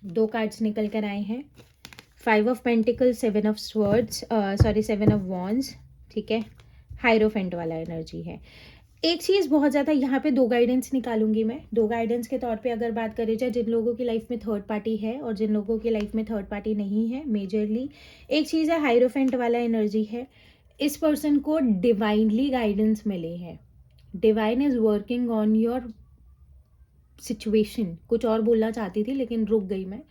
2 cards निकल कर आए हैं. 5 of pentacle, 7 of swords, sorry 7 of wands. ठीक है, हायरोफेंट वाला एनर्जी है. एक चीज़ बहुत ज़्यादा यहाँ पे 2 गाइडेंस निकालूंगी मैं. 2 गाइडेंस के तौर पे अगर बात करी जाए, जिन लोगों की लाइफ में थर्ड पार्टी है और जिन लोगों की लाइफ में थर्ड पार्टी नहीं है मेजरली, एक चीज़ है हायरोफेंट वाला एनर्जी है. इस पर्सन को डिवाइनली गाइडेंस मिली है. Divine is working on your situation. कुछ और बोलना चाहती थी लेकिन रुक गई मैं.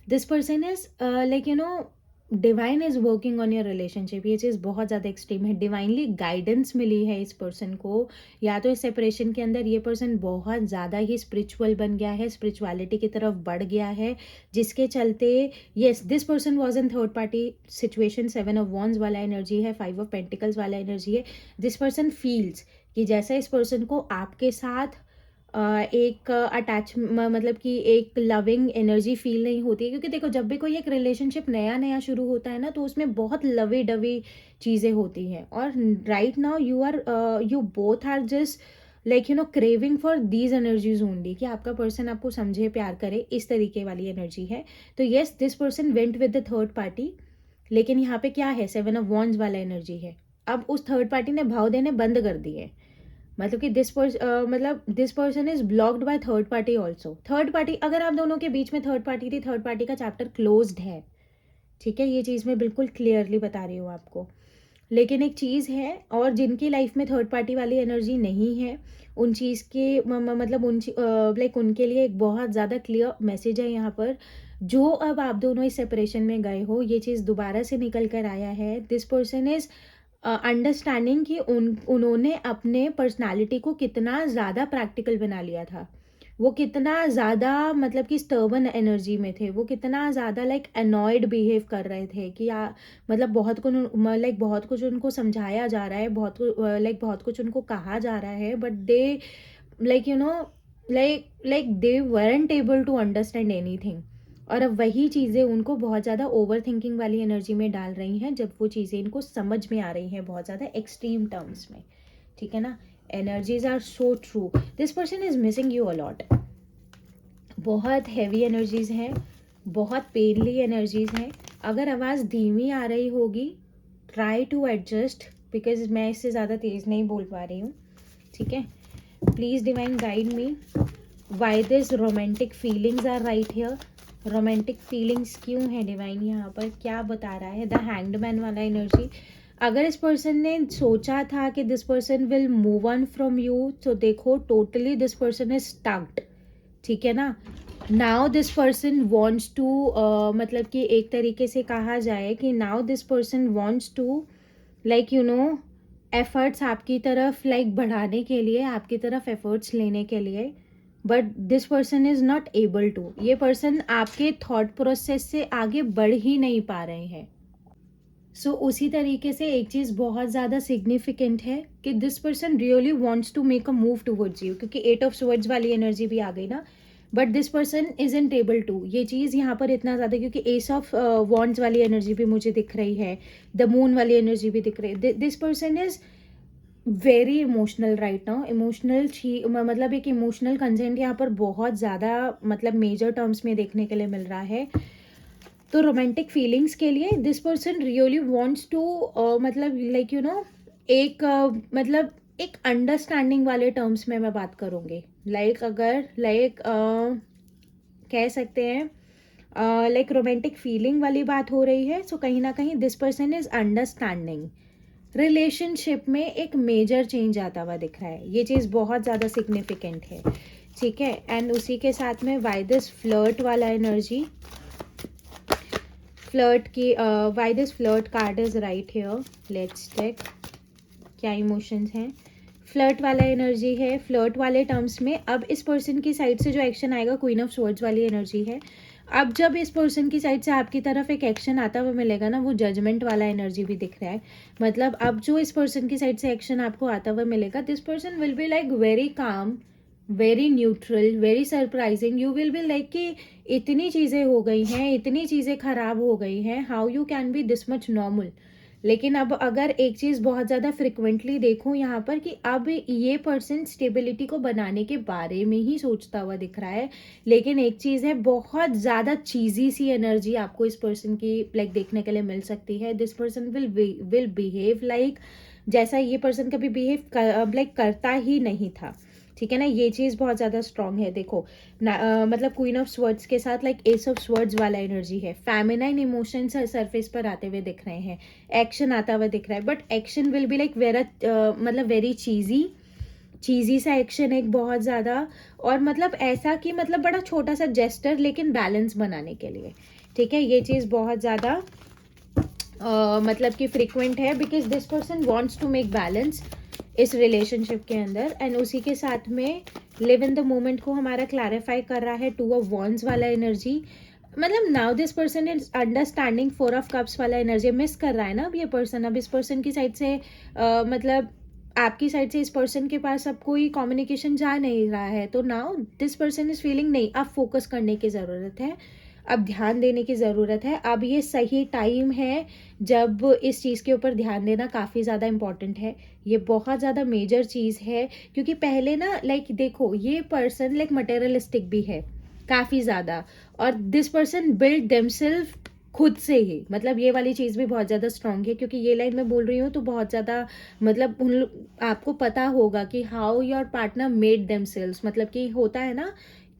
This person is like you no divine is working on your relationship. ये चीज़ बहुत ज़्यादा एक्सट्रीम है. डिवाइनली गाइडेंस मिली है इस पर्सन को. या तो इस सेपरेशन के अंदर ये पर्सन बहुत ज़्यादा ही स्पिरिचुअल बन गया है, स्पिरिचुअलिटी की तरफ बढ़ गया है, जिसके चलते yes this person was in third party situation. 7 of wands वाला एनर्जी है, 5 ऑफ पेंटिकल्स वाला एनर्जी है. दिस पर्सन फील्स कि जैसा इस पर्सन को आपके साथ एक अटैच मतलब कि एक लविंग एनर्जी फील नहीं होती है, क्योंकि देखो जब भी कोई एक रिलेशनशिप नया नया शुरू होता है ना, तो उसमें बहुत लवी डवी चीज़ें होती हैं। और right now you both are just like craving for these energies only, कि आपका पर्सन आपको समझे प्यार करे, इस तरीके वाली एनर्जी है। तो yes, this person went with the third party, लेकिन यहाँ पे क्या है, 7 ऑफ वॉन्ड्स वाला एनर्जी है। अब उस थर्ड पार्टी ने भाव देने बंद कर दिए, मतलब कि this person is blocked by third party also. Third party, अगर आप दोनों के बीच में थर्ड पार्टी थी, थर्ड पार्टी का चैप्टर क्लोज्ड है, ठीक है, ये चीज़ मैं बिल्कुल क्लियरली बता रही हूँ आपको। लेकिन एक चीज़ है, और जिनकी लाइफ में थर्ड पार्टी वाली एनर्जी नहीं है, उन चीज़ के मतलब लाइक उनके लिए एक बहुत ज़्यादा क्लियर मैसेज है यहाँ पर। जो अब आप दोनों इस सेपरेशन में गए हो, ये चीज़ दोबारा से निकल कर आया है। दिस पर्सन इज अंडरस्टैंडिंग कि उन्होंने अपने पर्सनालिटी को कितना ज़्यादा प्रैक्टिकल बना लिया था, वो कितना ज़्यादा मतलब कि स्टर्बन एनर्जी में थे, वो कितना ज़्यादा लाइक अनॉयड बिहेव कर रहे थे कि मतलब बहुत कुछ उनको समझाया जा रहा है, बहुत कुछ उनको कहा जा रहा है, but they like they weren't able to understand anything. और अब वही चीज़ें उनको बहुत ज़्यादा ओवर थिंकिंग वाली एनर्जी में डाल रही हैं, जब वो चीज़ें इनको समझ में आ रही हैं बहुत ज़्यादा एक्सट्रीम टर्म्स में, ठीक है ना। Energies are so true, this person is missing you a lot. बहुत हैवी एनर्जीज हैं, बहुत पेनली एनर्जीज हैं। अगर आवाज़ धीमी आ रही होगी, ट्राई टू एडजस्ट, बिकॉज मैं इससे ज़्यादा तेज़ नहीं बोल पा रही हूँ, ठीक है। Please divine guide me, why this romantic feelings are right here. Romantic feelings क्यों है डिवाइन, यहाँ पर क्या बता रहा है। द हैंग्ड मैन वाला एनर्जी, अगर इस पर्सन ने सोचा था कि this person will move on from you, तो देखो totally this person is stucked, ठीक है ना। Now this person wants to मतलब कि एक तरीके से कहा जाए कि now this person wants to like efforts आपकी तरफ बढ़ाने के लिए, आपकी तरफ एफर्ट्स लेने के लिए, but this person is not able to. ये पर्सन आपके थॉट प्रोसेस से आगे बढ़ ही नहीं पा रहे हैं। सो उसी तरीके से एक चीज़ बहुत ज़्यादा सिग्निफिकेंट है कि this person really wants to make a move towards you, क्योंकि 8 ऑफ स्वॉर्ड्स वाली एनर्जी भी आ गई ना, but this person isn't able to. ये चीज़ यहाँ पर इतना ज़्यादा, क्योंकि एस ऑफ वॉन्ड्स वाली एनर्जी भी मुझे दिख रही है, द मून वाली एनर्जी भी दिख रही है। This person is very emotional right now. Emotional मतलब एक इमोशनल कंसेंट यहाँ पर बहुत ज़्यादा मतलब मेजर टर्म्स में देखने के लिए मिल रहा है। तो रोमांटिक फीलिंग्स के लिए this person really wants to मतलब मतलब एक अंडरस्टैंडिंग वाले टर्म्स में मैं बात करूँगी। अगर कह सकते हैं रोमांटिक फीलिंग वाली बात हो रही है, सो कहीं ना कहीं this person is understanding. Relationship में एक मेजर चेंज आता हुआ दिख रहा है, ये चीज़ बहुत ज़्यादा सिग्निफिकेंट है, ठीक है। एंड उसी के साथ में वाई दिस फ्लर्ट वाला एनर्जी, फ्लर्ट की why this flirt card is right here, let's check क्या इमोशंस हैं। फ्लर्ट वाला एनर्जी है, फ्लर्ट वाले टर्म्स में अब इस पर्सन की साइड से जो एक्शन आएगा, क्वीन ऑफ स्वॉर्ड्स वाली एनर्जी है। अब जब इस पर्सन की साइड से आपकी तरफ एक एक्शन आता हुआ मिलेगा ना, वो जजमेंट वाला एनर्जी भी दिख रहा है। मतलब अब जो इस पर्सन की साइड से एक्शन आपको आता हुआ मिलेगा, this person will be very calm, very neutral, very surprising. You will be कि इतनी चीज़ें हो गई हैं, इतनी चीज़ें खराब हो गई हैं, how you can be this much normal. लेकिन अब अगर एक चीज़ बहुत ज़्यादा फ्रिक्वेंटली देखूं यहाँ पर कि अब ये पर्सन स्टेबिलिटी को बनाने के बारे में ही सोचता हुआ दिख रहा है। लेकिन एक चीज़ है, बहुत ज़्यादा चीज़ी सी एनर्जी आपको इस पर्सन की देखने के लिए मिल सकती है। दिस पर्सन विल बिहेव जैसा ये पर्सन कभी बिहेव करता ही नहीं था, ठीक है ना। ये चीज़ बहुत ज़्यादा स्ट्रांग है। देखो मतलब क्वीन ऑफ स्वर्ड्स के साथ एस ऑफ स्वर्ड्स वाला एनर्जी है। फेमिनाइन इमोशंस सरफेस पर आते हुए दिख रहे हैं, एक्शन आता हुआ दिख रहा है, but action will be very cheesy सा एक्शन, एक बहुत ज़्यादा, और मतलब ऐसा कि बड़ा छोटा सा जेस्टर, लेकिन बैलेंस बनाने के लिए, ठीक है। ये चीज़ बहुत ज़्यादा मतलब कि फ्रिक्वेंट है, because this person wants to make balance इस रिलेशनशिप के अंदर। एंड उसी के साथ में लिव इन द मोमेंट को हमारा क्लैरिफाई कर रहा है 2 ऑफ वॉन्ड्स वाला एनर्जी। मतलब now this person is understanding 4 of cups वाला एनर्जी मिस कर रहा है ना अब ये पर्सन। अब इस पर्सन की साइड से मतलब आपकी साइड से इस पर्सन के पास अब कोई कम्युनिकेशन जा नहीं रहा है, तो now this person is feeling नहीं, अब फोकस करने की ज़रूरत है, अब ध्यान देने की ज़रूरत है, अब ये सही टाइम है जब इस चीज़ के ऊपर ध्यान देना काफ़ी ज़्यादा इम्पॉर्टेंट है। ये बहुत ज़्यादा मेजर चीज़ है, क्योंकि पहले ना लाइक देखो ये पर्सन लाइक मटेरियलिस्टिक भी है काफ़ी ज़्यादा, और दिस पर्सन बिल्ड देमसेल्फ खुद से ही, मतलब ये वाली चीज़ भी बहुत ज़्यादा स्ट्रांग है, क्योंकि ये लाइन मैं बोल रही हूँ तो बहुत ज़्यादा मतलब आपको पता होगा कि how your partner made themselves, मतलब कि होता है ना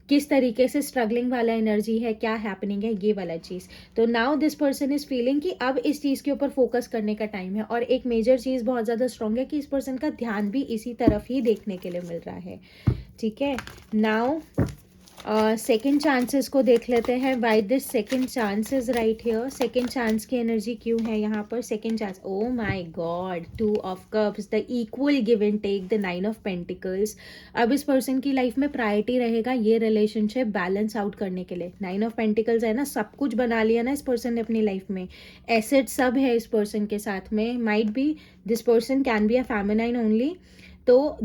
किस तरीके से स्ट्रगलिंग वाला एनर्जी है, क्या हैपनिंग है, ये वाला चीज़। तो now this person is feeling कि अब इस चीज़ के ऊपर फोकस करने का टाइम है, और एक मेजर चीज़ बहुत ज़्यादा स्ट्रांग है कि इस पर्सन का ध्यान भी इसी तरफ ही देखने के लिए मिल रहा है। ठीक है, नाउ सेकेंड चांसेस को देख लेते हैं, why this second chance is right here. Second chance की एनर्जी क्यों है यहाँ पर? Second chance, oh my god, 2 of cups, the equal give and take, the 9 of pentacles. अब इस पर्सन की लाइफ में प्रायोरिटी रहेगा ये रिलेशनशिप बैलेंस आउट करने के लिए। 9 ऑफ पेंटिकल्स है ना, सब कुछ बना लिया ना इस पर्सन ने अपनी लाइफ में, एसेट सब है इस पर्सन के साथ में, might be this person can be a feminine only, तो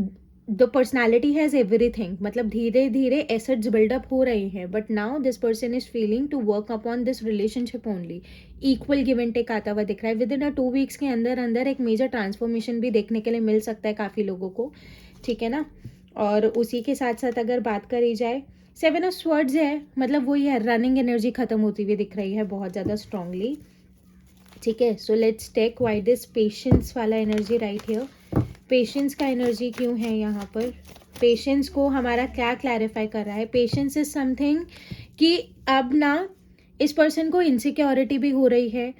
द पर्सनैलिटी हैज़ एवरीथिंग, मतलब धीरे धीरे एसेट्स बिल्डअप हो रहे हैं, but now this person is feeling to work upon this relationship only. Equal give and take आता हुआ दिख रहा है, विद इन अ 2 वीक्स के अंदर अंदर एक मेजर ट्रांसफॉर्मेशन भी देखने के लिए मिल सकता है काफ़ी लोगों को, ठीक है ना। और उसी के साथ साथ अगर बात करी जाए, 7 ऑफ स्वर्ड्स है, मतलब वही है, रनिंग एनर्जी खत्म होती हुई दिख रही है बहुत ज़्यादा स्ट्रांगली, ठीक है। So let's take why this patience वाला एनर्जी राइट हियर। पेशेंस का एनर्जी क्यों है यहाँ पर? पेशेंस को हमारा क्या क्लैरिफाई कर रहा है? पेशेंस इज समथिंग कि अब ना इस पर्सन को इनसिक्योरिटी भी हो रही है।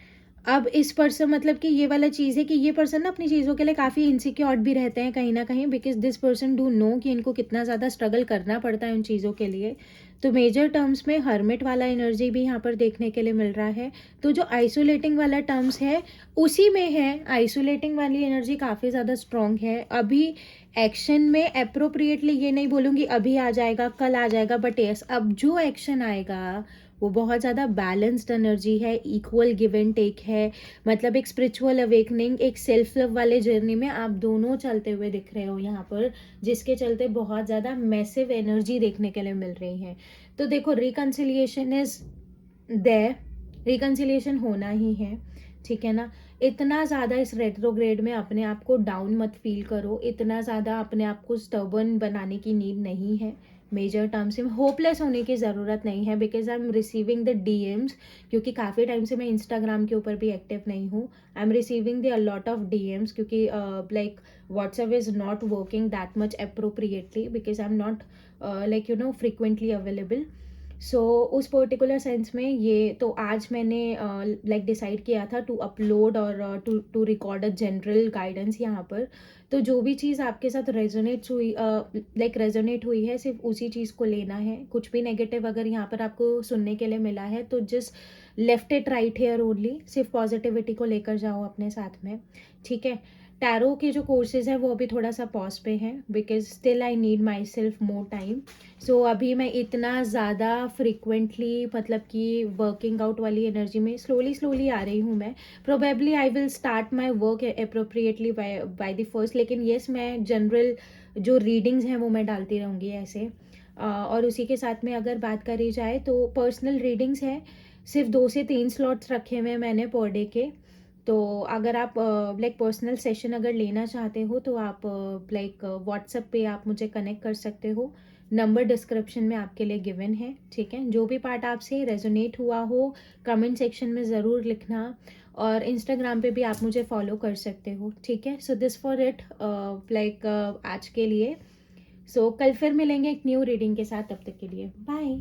अब इस पर्सन, मतलब कि ये वाला चीज़ है कि ये पर्सन ना अपनी चीज़ों के लिए काफ़ी इनसिक्योर भी रहते हैं कहीं ना कहीं, because this person do know कि इनको कितना ज़्यादा स्ट्रगल करना पड़ता है उन चीज़ों के लिए। तो मेजर टर्म्स में हर्मिट वाला एनर्जी भी यहाँ पर देखने के लिए मिल रहा है। तो जो आइसोलेटिंग वाला टर्म्स है उसी में है, आइसोलेटिंग वाली एनर्जी काफ़ी ज़्यादा स्ट्रॉन्ग है। अभी एक्शन में अप्रोप्रिएटली ये नहीं बोलूँगी अभी आ जाएगा कल आ जाएगा, बट यस अब जो एक्शन आएगा वो बहुत ज़्यादा बैलेंस्ड एनर्जी है, इक्वल गिव एंड टेक है, मतलब एक स्पिरिचुअल अवेकनिंग, एक सेल्फ लव वाले जर्नी में आप दोनों चलते हुए दिख रहे हो यहाँ पर, जिसके चलते बहुत ज़्यादा मैसिव एनर्जी देखने के लिए मिल रही है। तो देखो रिकन्सिलिएशन इज देयर, रिकन्सिलिएशन होना ही है, ठीक है ना। इतना ज़्यादा इस रेट्रोग्रेड में अपने आप को डाउन मत फील करो, इतना ज़्यादा अपने आप को स्टर्बन बनाने की नीड नहीं है। मेजर टर्म्स में होपलेस होने की ज़रूरत नहीं है, because I am receiving the DMs, क्योंकि काफ़ी टाइम से मैं इंस्टाग्राम के ऊपर भी एक्टिव नहीं हूँ। I am receiving the a lot of DMs, क्योंकि like WhatsApp is not working that much appropriately, because I am not like you know frequently available. So उस पर्टिकुलर सेंस में ये तो आज मैंने लाइक डिसाइड किया था टू अपलोड और to record a general guidance यहाँ पर। तो जो भी चीज़ आपके साथ रेजोनेट हुई लाइक रेजोनेट हुई है, सिर्फ उसी चीज़ को लेना है। कुछ भी नेगेटिव अगर यहाँ पर आपको सुनने के लिए मिला है तो just left it right here only, सिर्फ पॉजिटिविटी को लेकर जाओ अपने साथ में, ठीक है। टैरो के जो कोर्सेज हैं वो अभी थोड़ा सा पॉज पे हैं, because still I need my self more time. So अभी मैं इतना ज़्यादा फ्रिक्वेंटली, मतलब कि वर्किंग आउट वाली एनर्जी में स्लोली स्लोली आ रही हूँ मैं। Probably I will start my work appropriately by the first, लेकिन येस मैं जनरल जो रीडिंग्स हैं वो मैं डालती रहूँगी ऐसे। और उसी के साथ में अगर बात करी जाए तो पर्सनल रीडिंग्स हैं, सिर्फ 2 से 3 स्लॉट्स रखे हुए हैं मैंने पर डे के। तो अगर आप लाइक पर्सनल सेशन अगर लेना चाहते हो तो आप लाइक व्हाट्सएप पे आप मुझे कनेक्ट कर सकते हो, नंबर डिस्क्रिप्शन में आपके लिए गिवन है, ठीक है। जो भी पार्ट आपसे रेजोनेट हुआ हो कमेंट सेक्शन में ज़रूर लिखना, और इंस्टाग्राम पे भी आप मुझे फॉलो कर सकते हो, ठीक है। So this for it like आज के लिए। सो कल फिर मिलेंगे एक न्यू रीडिंग के साथ, तब तक के लिए बाय।